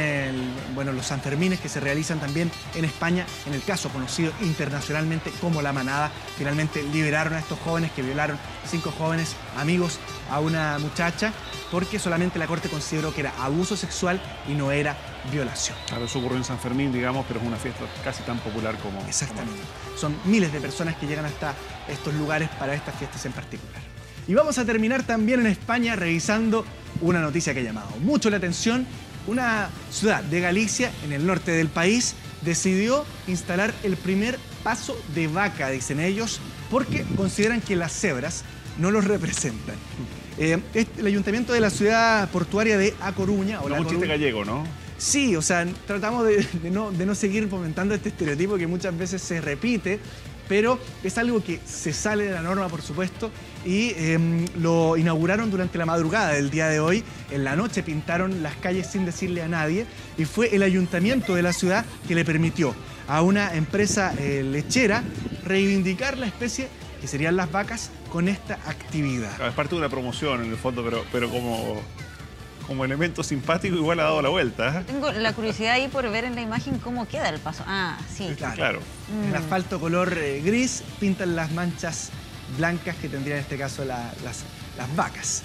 los Sanfermines que se realizan también en España, en el caso conocido internacionalmente como La Manada. Finalmente liberaron a estos jóvenes que violaron, 5 jóvenes amigos a una muchacha, porque solamente la Corte consideró que era abuso sexual y no era violación. Claro, eso ocurrió en San Fermín, digamos, pero es una fiesta casi tan popular como... Exactamente. Son miles de personas que llegan hasta estos lugares para estas fiestas en particular. Y vamos a terminar también en España revisando una noticia que ha llamado mucho la atención. Una ciudad de Galicia, en el norte del país, decidió instalar el primer paso de vaca, dicen ellos, porque consideran que las cebras no los representan. El ayuntamiento de la ciudad portuaria de A Coruña... Un chiste gallego, ¿no? Sí, o sea, tratamos de no seguir fomentando este estereotipo que muchas veces se repite, pero es algo que se sale de la norma, por supuesto, y lo inauguraron durante la madrugada del día de hoy. En la noche pintaron las calles sin decirle a nadie y fue el ayuntamiento de la ciudad que le permitió a una empresa lechera reivindicar la especie que serían las vacas con esta actividad. Es parte de una promoción en el fondo, pero como elemento simpático igual ha dado la vuelta. Tengo la curiosidad ahí por ver en la imagen cómo queda el paso. Ah, sí. Claro. El asfalto color gris pintan las manchas blancas que tendrían en este caso las vacas.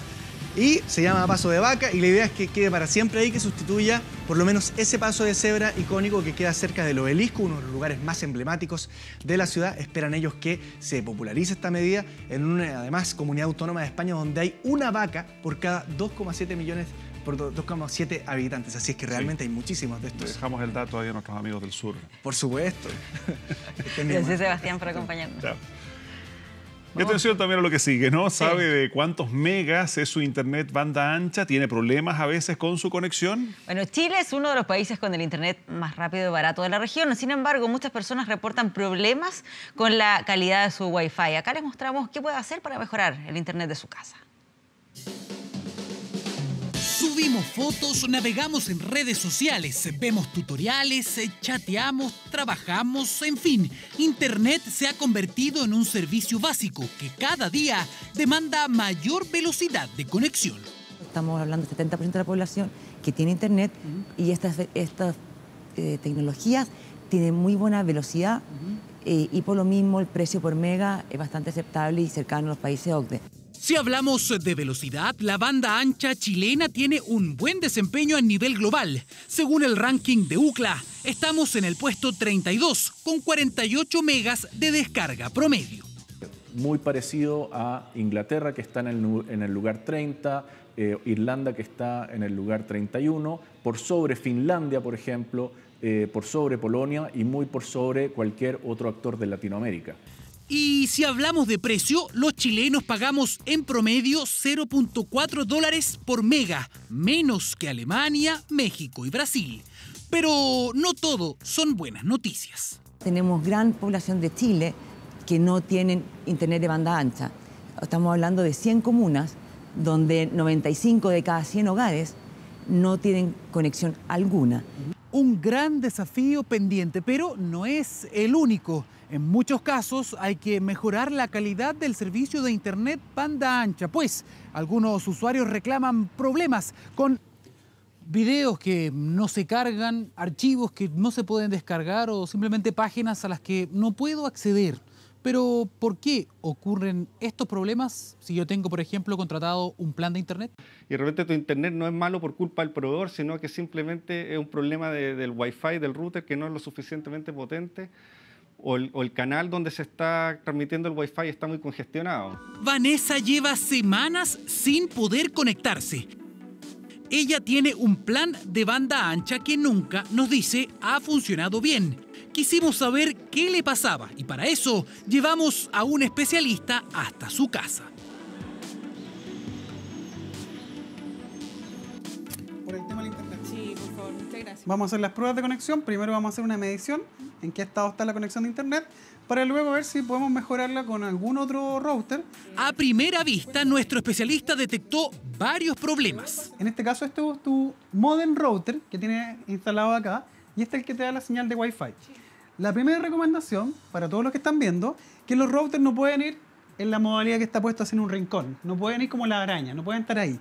Y se llama paso de vaca y la idea es que quede para siempre ahí, que sustituya por lo menos ese paso de cebra icónico que queda cerca del obelisco, uno de los lugares más emblemáticos de la ciudad. Esperan ellos que se popularice esta medida en una, además, comunidad autónoma de España donde hay una vaca por cada 2,7 millones por 2,7 habitantes, así es que realmente hay muchísimos de estos. Dejamos el dato ahí a nuestros amigos del sur. Por supuesto. Gracias, Sebastián, por acompañarnos. Chao. Y atención también a lo que sigue, ¿no? ¿Sabe de cuántos megas es su internet banda ancha? ¿Tiene problemas a veces con su conexión? Bueno, Chile es uno de los países con el internet más rápido y barato de la región. Sin embargo, muchas personas reportan problemas con la calidad de su Wi-Fi. Acá les mostramos qué puede hacer para mejorar el internet de su casa. Subimos fotos, navegamos en redes sociales, vemos tutoriales, chateamos, trabajamos, en fin. Internet se ha convertido en un servicio básico que cada día demanda mayor velocidad de conexión. Estamos hablando del 70% de la población que tiene internet y estas tecnologías tienen muy buena velocidad y por lo mismo el precio por mega es bastante aceptable y cercano a los países OCDE. Si hablamos de velocidad, la banda ancha chilena tiene un buen desempeño a nivel global. Según el ranking de Ookla, estamos en el puesto 32, con 48 megas de descarga promedio. Muy parecido a Inglaterra, que está en el lugar 30, Irlanda, que está en el lugar 31, por sobre Finlandia, por ejemplo, por sobre Polonia y muy por sobre cualquier otro actor de Latinoamérica. Y si hablamos de precio, los chilenos pagamos en promedio $0.4 por mega, menos que Alemania, México y Brasil. Pero no todo son buenas noticias. Tenemos gran población de Chile que no tienen internet de banda ancha. Estamos hablando de 100 comunas donde 95 de cada 100 hogares no tienen conexión alguna. Un gran desafío pendiente, pero no es el único. En muchos casos hay que mejorar la calidad del servicio de internet banda ancha, pues algunos usuarios reclaman problemas con videos que no se cargan, archivos que no se pueden descargar o simplemente páginas a las que no puedo acceder. Pero, ¿por qué ocurren estos problemas si yo tengo, por ejemplo, contratado un plan de internet? Y de repente tu internet no es malo por culpa del proveedor, sino que simplemente es un problema del Wi-Fi, del router, que no es lo suficientemente potente. O el canal donde se está transmitiendo el Wi-Fi está muy congestionado. Vanessa lleva semanas sin poder conectarse. Ella tiene un plan de banda ancha que nunca, nos dice, ha funcionado bien. Quisimos saber qué le pasaba y para eso llevamos a un especialista hasta su casa. Por el tema del internet. Sí, por favor, muchas gracias. Vamos a hacer las pruebas de conexión. Primero vamos a hacer una medición en qué estado está la conexión de internet, para luego ver si podemos mejorarla con algún otro router. A primera vista, nuestro especialista detectó varios problemas. En este caso, este es tu modem router que tiene instalado acá, y este es el que te da la señal de Wi-Fi. La primera recomendación, para todos los que están viendo, que los routers no pueden ir en la modalidad que está puesto así en un rincón. No pueden ir como la araña, no pueden estar ahí.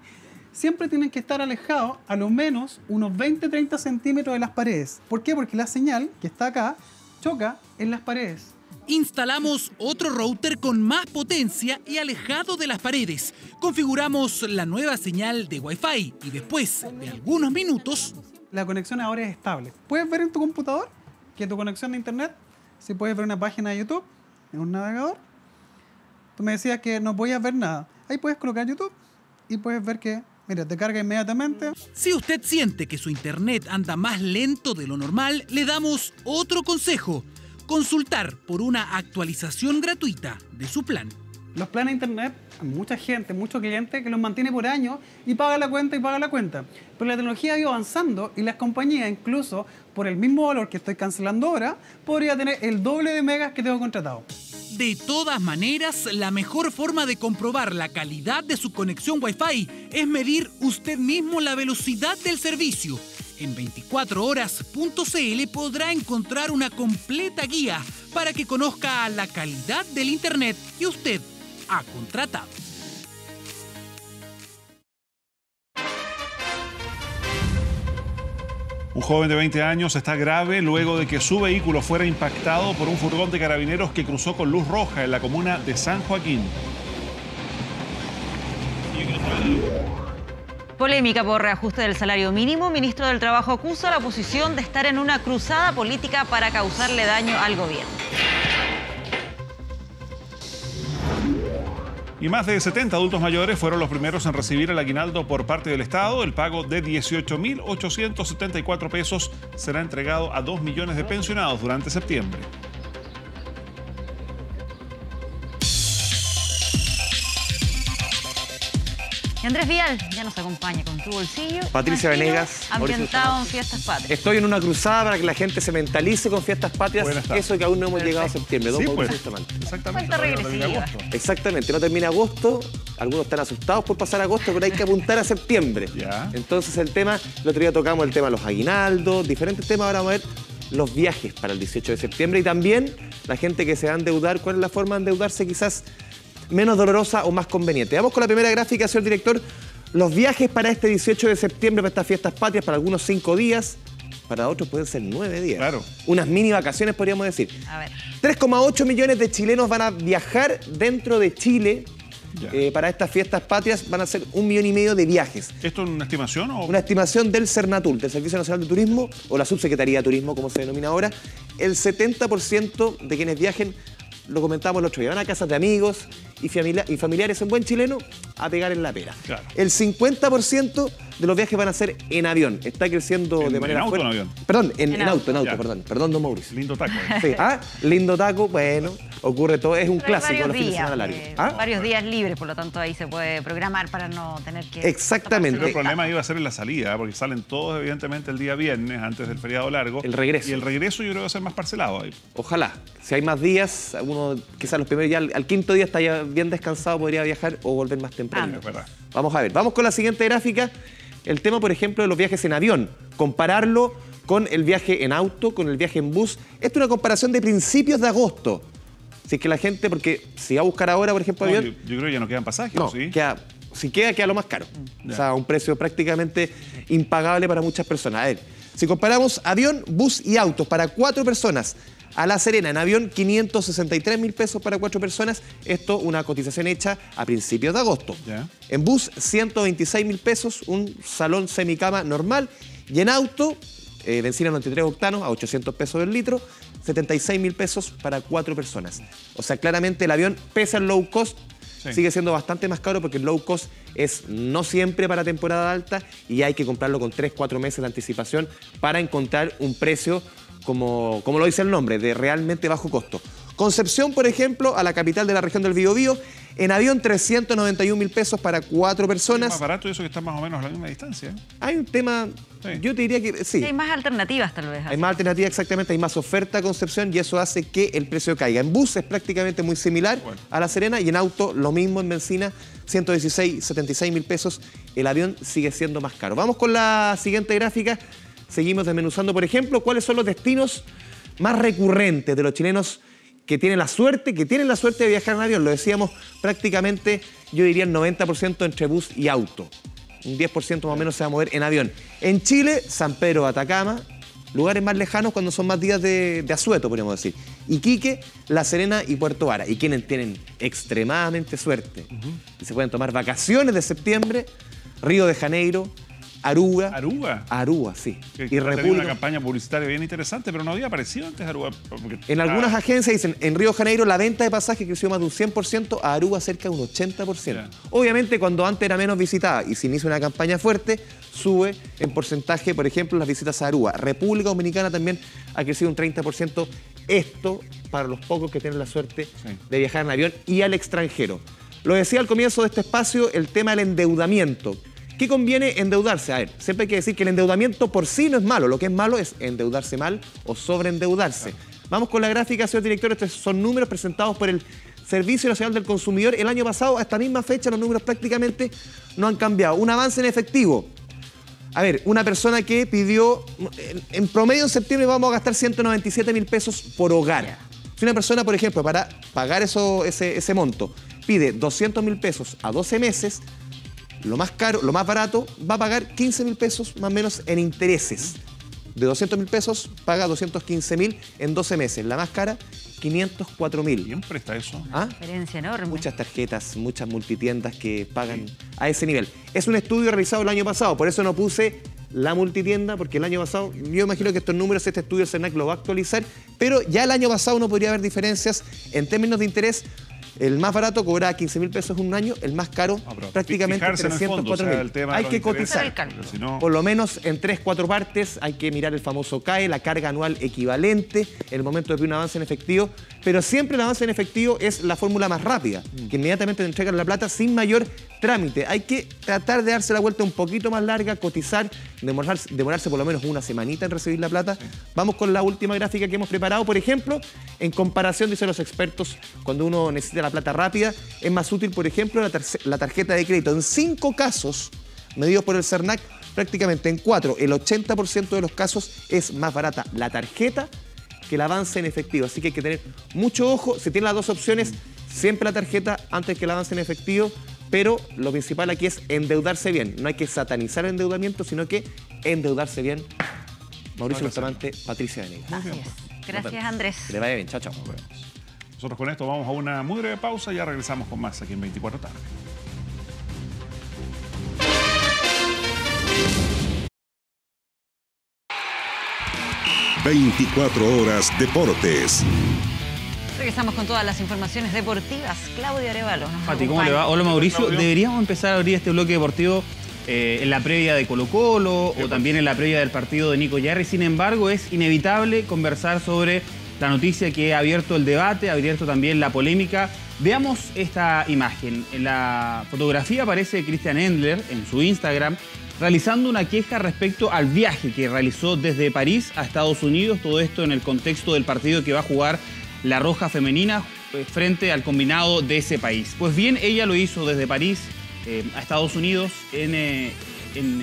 Siempre tienen que estar alejados a lo menos unos 20-30 centímetros de las paredes. ¿Por qué? Porque la señal que está acá choca en las paredes. Instalamos otro router con más potencia y alejado de las paredes. Configuramos la nueva señal de Wi-Fi y después de algunos minutos... La conexión ahora es estable. Puedes ver en tu computador que tu conexión de internet, si puedes ver una página de YouTube en un navegador, tú me decías que no podías ver nada. Ahí puedes colocar YouTube y puedes ver que, mira, te carga inmediatamente. Si usted siente que su internet anda más lento de lo normal, le damos otro consejo. Consultar por una actualización gratuita de su plan. Los planes de internet, hay mucha gente, muchos clientes que los mantiene por años y paga la cuenta y paga la cuenta. Pero la tecnología ha ido avanzando y las compañías, incluso por el mismo valor que estoy cancelando ahora, podría tener el doble de megas que tengo contratado. De todas maneras, la mejor forma de comprobar la calidad de su conexión Wi-Fi es medir usted mismo la velocidad del servicio. En 24horas.cl podrá encontrar una completa guía para que conozca la calidad del Internet que usted ha contratado. Un joven de 20 años está grave luego de que su vehículo fuera impactado por un furgón de carabineros que cruzó con luz roja en la comuna de San Joaquín. Polémica por reajuste del salario mínimo. Ministro del Trabajo acusa a la oposición de estar en una cruzada política para causarle daño al gobierno. Y más de 70 adultos mayores fueron los primeros en recibir el aguinaldo por parte del Estado. El pago de 18.874 pesos será entregado a 2 millones de pensionados durante septiembre. Y Andrés Vial ya nos acompaña con Tu Bolsillo. Patricia Venegas. Ambientado en Fiestas Patrias. Estoy en una cruzada para que la gente se mentalice con Fiestas Patrias. Eso que aún no hemos llegado a septiembre. Sí, pues. Exactamente. Cuenta regresiva. Exactamente. No termina agosto. Algunos están asustados por pasar agosto, pero hay que apuntar a septiembre. Ya. Entonces el tema, el otro día tocamos el tema de los aguinaldos, diferentes temas. Ahora vamos a ver los viajes para el 18 de septiembre y también la gente que se va a endeudar, cuál es la forma de endeudarse quizás menos dolorosa o más conveniente. Vamos con la primera gráfica, señor director. Los viajes para este 18 de septiembre, para estas Fiestas Patrias, para algunos 5 días, para otros pueden ser 9 días. Claro. Unas mini vacaciones, podríamos decir. A ver. 3,8 millones de chilenos van a viajar dentro de Chile. Para estas Fiestas Patrias van a ser 1,5 millones de viajes. ¿Esto es una estimación? Una estimación del Cernatur, del Servicio Nacional de Turismo, o la Subsecretaría de Turismo, como se denomina ahora. El 70% de quienes viajen, lo comentábamos el otro día, van a casas de amigos y familiares en buen chileno a pegar en la pera. Claro. El 50% de los viajes van a ser en avión. Está creciendo de manera fuerte. ¿En auto o en avión? Perdón, en auto, perdón, don Mauricio. Lindo taco. Sí. Lindo taco, bueno, ocurre todo, es un clásico los fines de semana largos. Varios días libres, por lo tanto ahí se puede programar para no tener que... Exactamente. Pero el problema iba a ser en la salida, porque salen todos evidentemente el día viernes, antes del feriado largo. El regreso. Y el regreso yo creo que va a ser más parcelado ahí. Ojalá. Si hay más días, uno quizás los primeros días, al quinto día está ya bien descansado, podría viajar o volver más temprano. Es verdad. Vamos a ver, vamos con la siguiente gráfica. El tema, por ejemplo, de los viajes en avión. Compararlo con el viaje en auto, con el viaje en bus. Esto es una comparación de principios de agosto. Si es que la gente, porque si va a buscar ahora, por ejemplo, avión... Yo creo que ya no quedan pasajes, no, ¿sí? Si queda lo más caro. O sea, un precio prácticamente impagable para muchas personas. A ver, si comparamos avión, bus y autos para 4 personas, a La Serena, en avión, 563.000 pesos para 4 personas. Esto, una cotización hecha a principios de agosto. En bus, 126.000 pesos, un salón semicama normal. Y en auto, benzina 93 octanos a 800 pesos el litro, 76.000 pesos para 4 personas. O sea, claramente el avión, pese al low cost, sigue siendo bastante más caro porque el low cost es no siempre para temporada alta y hay que comprarlo con 3-4 meses de anticipación para encontrar un precio como lo dice el nombre, de realmente bajo costo. Concepción, por ejemplo, a la capital de la región del Biobío, en avión 391.000 pesos para 4 personas. Es más barato y eso que está más o menos a la misma distancia. Hay un tema, yo te diría que sí. Hay más alternativas tal vez. Hay más alternativas, exactamente, hay más oferta a Concepción y eso hace que el precio caiga. En bus es prácticamente muy similar a La Serena y en auto lo mismo en benzina, 76.000 pesos. El avión sigue siendo más caro. Vamos con la siguiente gráfica. Seguimos desmenuzando, por ejemplo, cuáles son los destinos más recurrentes de los chilenos que tienen la suerte de viajar en avión. Lo decíamos prácticamente, yo diría el 90% entre bus y auto. Un 10% más o menos se va a mover en avión. En Chile, San Pedro, Atacama, lugares más lejanos cuando son más días de asueto, podríamos decir. Iquique, La Serena y Puerto Vara. Y quienes tienen extremadamente suerte y se pueden tomar vacaciones de septiembre, Río de Janeiro, Aruba. Aruba, sí. Y República. Una campaña publicitaria bien interesante, pero no había aparecido antes Aruba. En algunas agencias dicen, en Río de Janeiro la venta de pasajes creció más de un 100%, a Aruba cerca de un 80%. Obviamente cuando antes era menos visitada y se inicia una campaña fuerte, sube en porcentaje, por ejemplo, las visitas a Aruba. República Dominicana también ha crecido un 30%. Esto para los pocos que tienen la suerte de viajar en avión y al extranjero. Lo decía al comienzo de este espacio, el tema del endeudamiento. ¿Qué conviene endeudarse? A ver, siempre hay que decir que el endeudamiento por sí no es malo. Lo que es malo es endeudarse mal o sobreendeudarse. Vamos con la gráfica, señor director. Estos son números presentados por el Servicio Nacional del Consumidor. El año pasado, a esta misma fecha, los números prácticamente no han cambiado. Un avance en efectivo. A ver, una persona que pidió, en promedio en septiembre vamos a gastar 197.000 pesos por hogar. Si una persona, por ejemplo, para pagar ese monto, pide 200.000 pesos a 12 meses, lo más caro, lo más barato, va a pagar 15.000 pesos más o menos en intereses. De 200.000 pesos paga 215.000 en 12 meses. La más cara, 504.000. Siempre está eso. ¿Ah? Diferencia enorme. Muchas tarjetas, muchas multitiendas que pagan a ese nivel. Es un estudio realizado el año pasado, por eso no puse la multitienda, porque el año pasado, yo imagino que estos números, este estudio el CERNAC lo va a actualizar, pero ya el año pasado no podría haber diferencias en términos de interés. El más barato cobraba 15.000 pesos en un año, el más caro prácticamente 304.000. Hay que cotizar, por lo menos en 3-4 partes, hay que mirar el famoso CAE, la carga anual equivalente, en el momento de pedir un avance en efectivo, pero siempre el avance en efectivo es la fórmula más rápida, que inmediatamente te entregan la plata sin mayor trámite. Hay que tratar de darse la vuelta un poquito más larga, cotizar, demorarse por lo menos una semanita en recibir la plata. Vamos con la última gráfica que hemos preparado. Por ejemplo, en comparación, dicen los expertos, cuando uno necesita la plata rápida, es más útil, por ejemplo, la tarjeta de crédito. En 5 casos, medidos por el CERNAC, prácticamente en 4, el 80% de los casos es más barata la tarjeta que el avance en efectivo. Así que hay que tener mucho ojo. Si tiene las dos opciones, siempre la tarjeta antes que el avance en efectivo. Pero lo principal aquí es endeudarse bien. No hay que satanizar el endeudamiento, sino que endeudarse bien. Mauricio Bustamante, Patricia Venegas. Así es. Gracias, Andrés. Que le vaya bien. Chao, chao. Nosotros con esto vamos a una muy breve pausa y ya regresamos con más aquí en 24 tarde. ...24 horas Deportes. Regresamos con todas las informaciones deportivas. Claudio Arevalo. Pati, ¿cómo le va? Hola, Mauricio. Deberíamos empezar a abrir este bloque deportivo en la previa de Colo-Colo o también en la previa del partido de Nico Yarri. Sin embargo, es inevitable conversar sobre la noticia que ha abierto el debate, ha abierto también la polémica. Veamos esta imagen. En la fotografía aparece Christian Endler en su Instagram realizando una queja respecto al viaje que realizó desde París a Estados Unidos. Todo esto en el contexto del partido que va a jugar la Roja femenina frente al combinado de ese país. Pues bien, ella lo hizo desde París a Estados Unidos en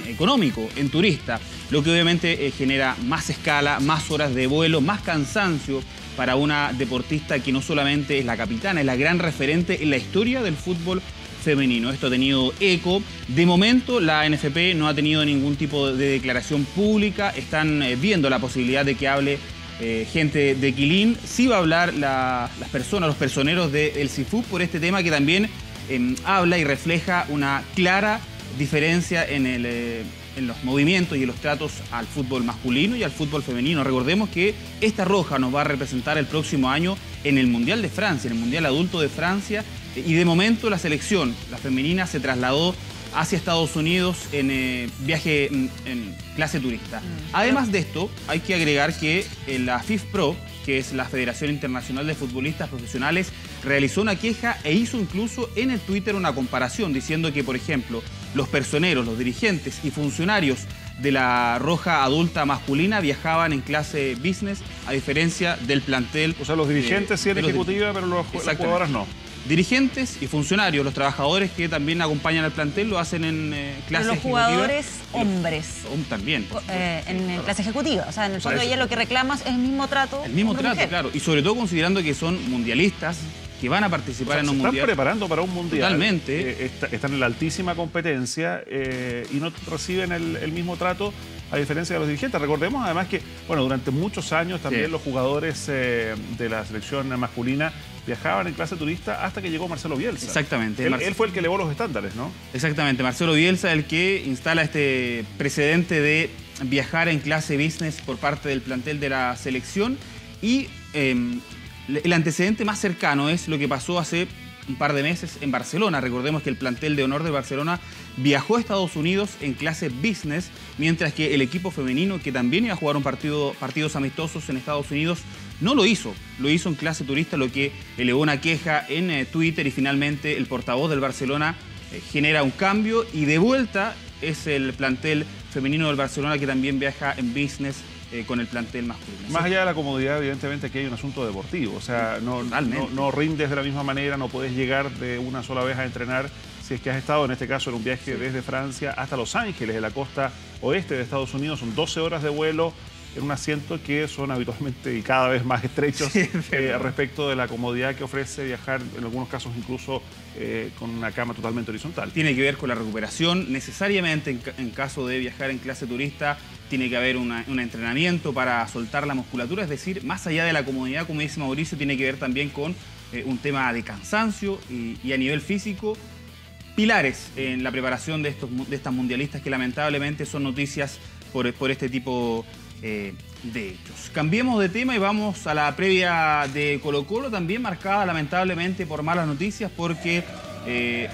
económico, en turista, lo que obviamente genera más escala, más horas de vuelo, más cansancio para una deportista que no solamente es la capitana, es la gran referente en la historia del fútbol femenino. Esto ha tenido eco. De momento la NFP no ha tenido ningún tipo de declaración pública. Están viendo la posibilidad de que hable gente de Quilín. Sí va a hablar las personas, los personeros del CIFUB por este tema que también habla y refleja una clara diferencia en los movimientos y en los tratos al fútbol masculino y al fútbol femenino. Recordemos que esta Roja nos va a representar el próximo año en el Mundial de Francia, en el Mundial Adulto de Francia, y de momento la selección, la femenina, se trasladó hacia Estados Unidos en viaje en clase turista. Además de esto, hay que agregar que la FIFPro, que es la Federación Internacional de Futbolistas Profesionales, realizó una queja e hizo incluso en el Twitter una comparación, diciendo que, por ejemplo, los personeros, los dirigentes y funcionarios de la Roja adulta masculina viajaban en clase business, a diferencia del plantel. O sea, los dirigentes sí en ejecutiva, pero las jugadoras no. Dirigentes y funcionarios, los trabajadores que también acompañan al plantel, lo hacen en clase ejecutiva. Los jugadores hombres. También. En clase ejecutiva. O sea, en el fondo ella lo que reclama es el mismo trato. El mismo trato, claro. Y sobre todo considerando que son mundialistas, que van a participar en un mundial. Se están preparando para un mundial. Totalmente. Están en la altísima competencia y no reciben el mismo trato, a diferencia de los dirigentes. Recordemos además que, bueno, durante muchos años también los jugadores de la selección masculina viajaban en clase turista hasta que llegó Marcelo Bielsa. Exactamente. Él fue el que elevó los estándares, ¿no? Exactamente. Marcelo Bielsa, el que instala este precedente de viajar en clase business por parte del plantel de la selección. Y el antecedente más cercano es lo que pasó hace un par de meses en Barcelona. Recordemos que el plantel de honor de Barcelona viajó a Estados Unidos en clase business, mientras que el equipo femenino, que también iba a jugar partidos amistosos en Estados Unidos, no lo hizo. Lo hizo en clase turista, lo que elevó una queja en Twitter, y finalmente el portavoz del Barcelona genera un cambio y de vuelta es el plantel femenino del Barcelona que también viaja en business con el plantel masculino. Más allá de la comodidad, evidentemente aquí hay un asunto deportivo. O sea, no rindes de la misma manera, no puedes llegar de una sola vez a entrenar Si es que has estado, en este caso, en un viaje desde Francia hasta Los Ángeles, de la costa oeste de Estados Unidos, son 12 horas de vuelo en un asiento que son habitualmente y cada vez más estrechos respecto de la comodidad que ofrece viajar, en algunos casos incluso con una cama totalmente horizontal. Tiene que ver con la recuperación. Necesariamente en caso de viajar en clase turista tiene que haber un entrenamiento para soltar la musculatura, es decir, más allá de la comodidad, como dice Mauricio, tiene que ver también con un tema de cansancio y a nivel físico, pilares en la preparación de estas mundialistas que lamentablemente son noticias por este tipo de hechos. Cambiemos de tema y vamos a la previa de Colo-Colo, también marcada lamentablemente por malas noticias, porque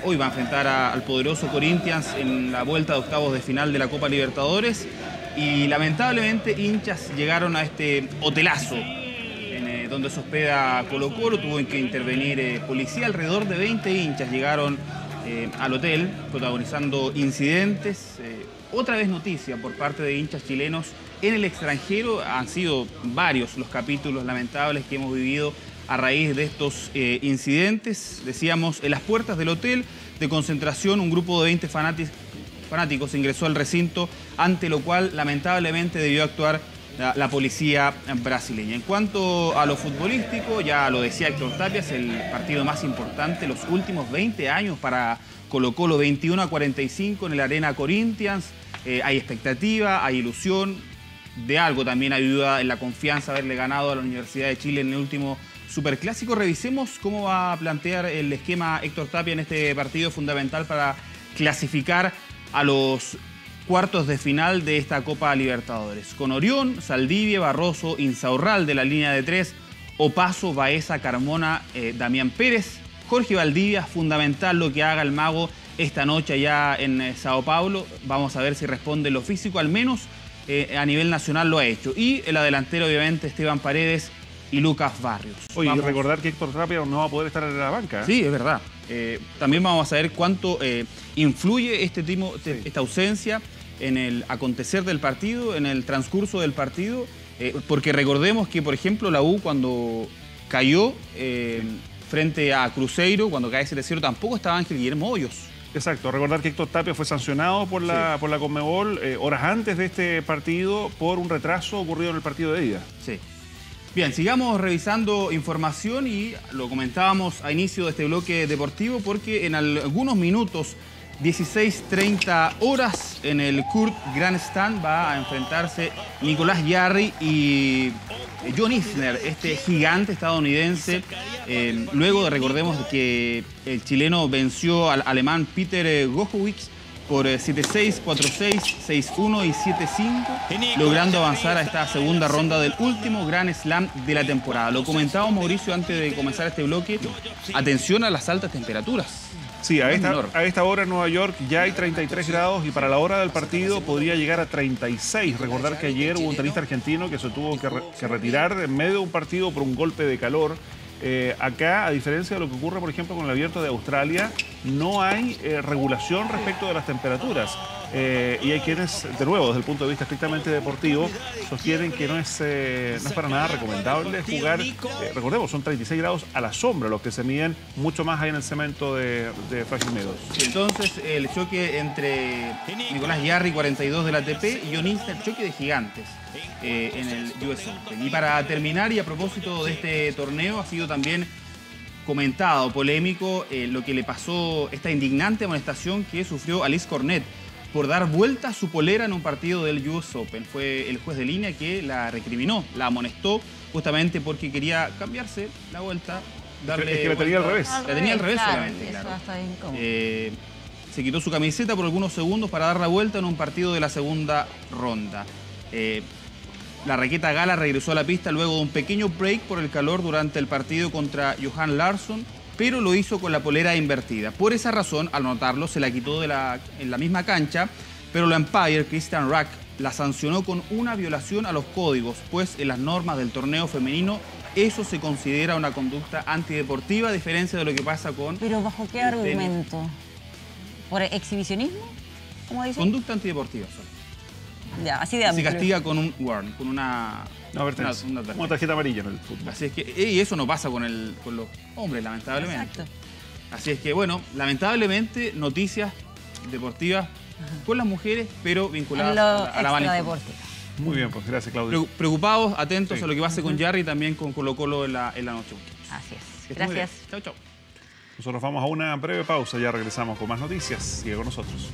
hoy va a enfrentar al poderoso Corinthians en la vuelta de octavos de final de la Copa Libertadores y lamentablemente hinchas llegaron a este hotelazo donde se hospeda Colo-Colo. Tuvo que intervenir policía, alrededor de 20 hinchas llegaron al hotel protagonizando incidentes. Otra vez noticia por parte de hinchas chilenos en el extranjero. Han sido varios los capítulos lamentables que hemos vivido a raíz de estos incidentes. Decíamos, en las puertas del hotel de concentración, un grupo de 20 fanáticos ingresó al recinto, ante lo cual lamentablemente debió actuar la policía brasileña. En cuanto a lo futbolístico, ya lo decía Héctor Tapia, es el partido más importante de los últimos 20 años para Colo-Colo, 21-45 en el Arena Corinthians. Hay expectativa, hay ilusión, de algo también ayuda en la confianza haberle ganado a la Universidad de Chile en el último Superclásico. Revisemos cómo va a plantear el esquema Héctor Tapia en este partido fundamental para clasificar a los cuartos de final de esta Copa Libertadores. Con Orión, Saldivia, Barroso, Insaurral de la línea de 3, Opaso, Baeza, Carmona, Damián Pérez, Jorge Valdivia. Fundamental lo que haga el mago esta noche allá en Sao Paulo. Vamos a ver si responde lo físico, al menos a nivel nacional lo ha hecho. Y el delantero, obviamente, Esteban Paredes y Lucas Barrios. Oye, y recordar que Héctor Tapia no va a poder estar en la banca. Sí, es verdad. También vamos a ver cuánto influye esta ausencia en el acontecer del partido, en el transcurso del partido, porque recordemos que, por ejemplo, la U cuando cayó frente a Cruzeiro, cuando cae 7-0, tampoco estaba Ángel Guillermo Hoyos. Exacto, recordar que Héctor Tapia fue sancionado por la Conmebol horas antes de este partido por un retraso ocurrido en el partido de ida. Sí. Bien, sigamos revisando información y lo comentábamos a inicio de este bloque deportivo porque en algunos minutos, 16:30 horas, en el Kurt Grandstand va a enfrentarse Nicolás Jarry y John Isner, este gigante estadounidense. Luego recordemos que el chileno venció al alemán Peter Gochowicz por 7-6, 4-6, 6-1 y 7-5, logrando avanzar a esta segunda ronda del último Grand Slam de la temporada. Lo comentaba Mauricio antes de comenzar este bloque. Atención a las altas temperaturas. Sí, a esta hora en Nueva York ya hay 33 grados y para la hora del partido podría llegar a 36. Recordar que ayer hubo un tenista argentino que se tuvo que retirar en medio de un partido por un golpe de calor. Acá, a diferencia de lo que ocurre, por ejemplo, con el Abierto de Australia, no hay regulación respecto de las temperaturas. Y hay quienes, de nuevo, desde el punto de vista estrictamente deportivo, sostienen que no es para nada recomendable jugar. Recordemos, son 36 grados a la sombra los que se miden, mucho más ahí en el cemento de Frágil Meadows. Entonces, el choque entre Nicolás Jarry, 42 del ATP, y John Isner, choque de gigantes en el US Open. Y para terminar, y a propósito de este torneo, ha sido también comentado, polémico, lo que le pasó, esta indignante amonestación que sufrió Alice Cornet por dar vuelta a su polera en un partido del US Open. Fue el juez de línea que la recriminó, la amonestó, justamente porque quería cambiarse la vuelta, darle... Es que la tenía al revés. La tenía al revés solamente, claro. Se quitó su camiseta por algunos segundos para dar la vuelta en un partido de la segunda ronda. La raqueta gala regresó a la pista luego de un pequeño break por el calor durante el partido contra Johan Larsson, pero lo hizo con la polera invertida. Por esa razón, al notarlo, se la quitó en la misma cancha, pero la umpire, Christian Rack, la sancionó con una violación a los códigos, pues en las normas del torneo femenino eso se considera una conducta antideportiva, a diferencia de lo que pasa con... ¿Pero bajo qué argumento? ¿Por exhibicionismo? ¿Cómo dice? Conducta antideportiva solo. Ya, así de amplio. Se castiga con un warning, con una tarjeta amarilla en el fútbol. Así es que, y eso no pasa con los hombres, lamentablemente. Exacto. Así es que, bueno, lamentablemente, noticias deportivas con las mujeres, pero vinculadas a la mala deportiva. Muy bien, pues gracias, Claudio. Preocupados, atentos a lo que pase con Jarry y también con Colo-Colo en la noche. Así es. Que esté muy bien. Gracias. Chau, chau. Nosotros vamos a una breve pausa, ya regresamos con más noticias. Sigue con nosotros.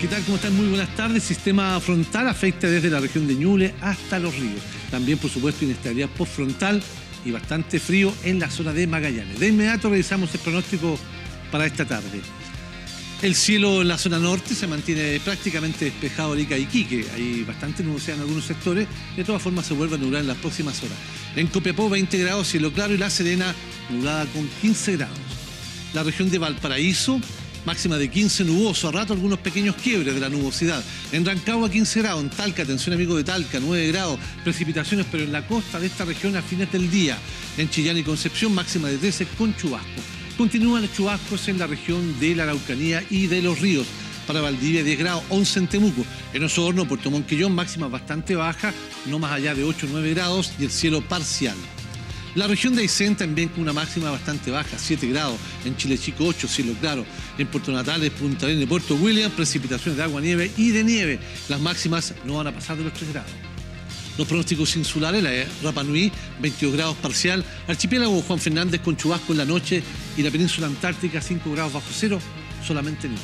¿Qué tal? ¿Cómo están? Muy buenas tardes. Sistema frontal afecta desde la región de Ñuble hasta Los Ríos. También, por supuesto, inestabilidad postfrontal y bastante frío en la zona de Magallanes. De inmediato revisamos el pronóstico para esta tarde. El cielo en la zona norte se mantiene prácticamente despejado de Ica y Iquique. Hay bastante nubosidad en algunos sectores. De todas formas, se vuelve a nublar en las próximas horas. En Copiapó, 20 grados, cielo claro, y La Serena, nublada con 15 grados. La región de Valparaíso, máxima de 15, nuboso, a rato algunos pequeños quiebres de la nubosidad. En Rancagua 15 grados, en Talca, atención amigo de Talca, 9 grados, precipitaciones pero en la costa de esta región a fines del día. En Chillán y Concepción máxima de 13 con chubasco. Continúan los chubascos en la región de la Araucanía y de Los Ríos. Para Valdivia 10 grados, 11 en Temuco. En Osorno, Puerto Monquillón, máxima bastante baja, no más allá de 8 o 9 grados y el cielo parcial. La región de Aysén también con una máxima bastante baja, 7 grados. En Chile Chico 8, cielo claro. En Puerto Natales, Punta Arenas y Puerto William, precipitaciones de agua, nieve y de nieve. Las máximas no van a pasar de los 3 grados. Los pronósticos insulares, la Rapa Nui, 22 grados parcial. Archipiélago Juan Fernández con chubasco en la noche. Y la península antártica, 5 grados bajo cero, solamente nubes.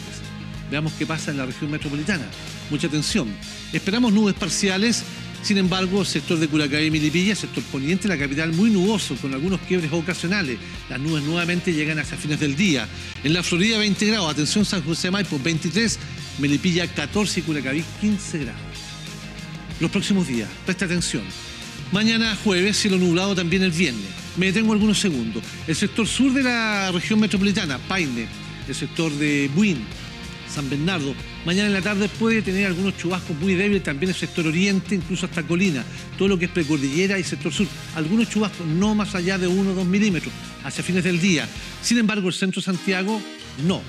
Veamos qué pasa en la región metropolitana. Mucha atención. Esperamos nubes parciales. Sin embargo, el sector de Curacaví y Melipilla, sector poniente de la capital, muy nuboso, con algunos quiebres ocasionales. Las nubes nuevamente llegan hacia fines del día. En la Florida, 20 grados. Atención, San José de Maipo, 23. Melipilla, 14 y Curacaví, 15 grados. Los próximos días, presta atención. Mañana jueves, cielo nublado también el viernes. Me detengo algunos segundos. El sector sur de la región metropolitana, Paine, el sector de Buin, San Bernardo, mañana en la tarde puede tener algunos chubascos muy débiles, también el sector oriente, incluso hasta Colina, todo lo que es precordillera y sector sur. Algunos chubascos no más allá de 1 o 2 milímetros, hacia fines del día. Sin embargo, el centro de Santiago, no.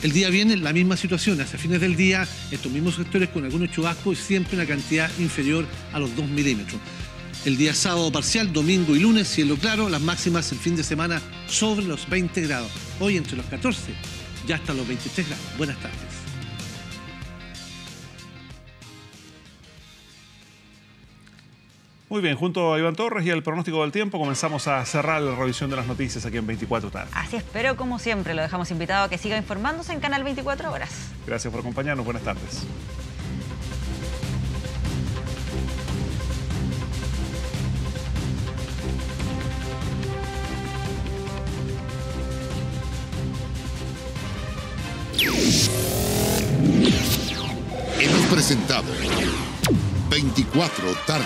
El día viene la misma situación, hacia fines del día, estos mismos sectores con algunos chubascos y siempre una cantidad inferior a los 2 milímetros. El día sábado parcial, domingo y lunes, cielo claro, las máximas el fin de semana sobre los 20 grados. Hoy entre los 14 ya hasta los 23 grados. Buenas tardes. Muy bien, junto a Iván Torres y el pronóstico del tiempo comenzamos a cerrar la revisión de las noticias aquí en 24 tarde. Así es, pero como siempre lo dejamos invitado a que siga informándose en Canal 24 Horas. Gracias por acompañarnos, buenas tardes. Hemos presentado 24 tarde.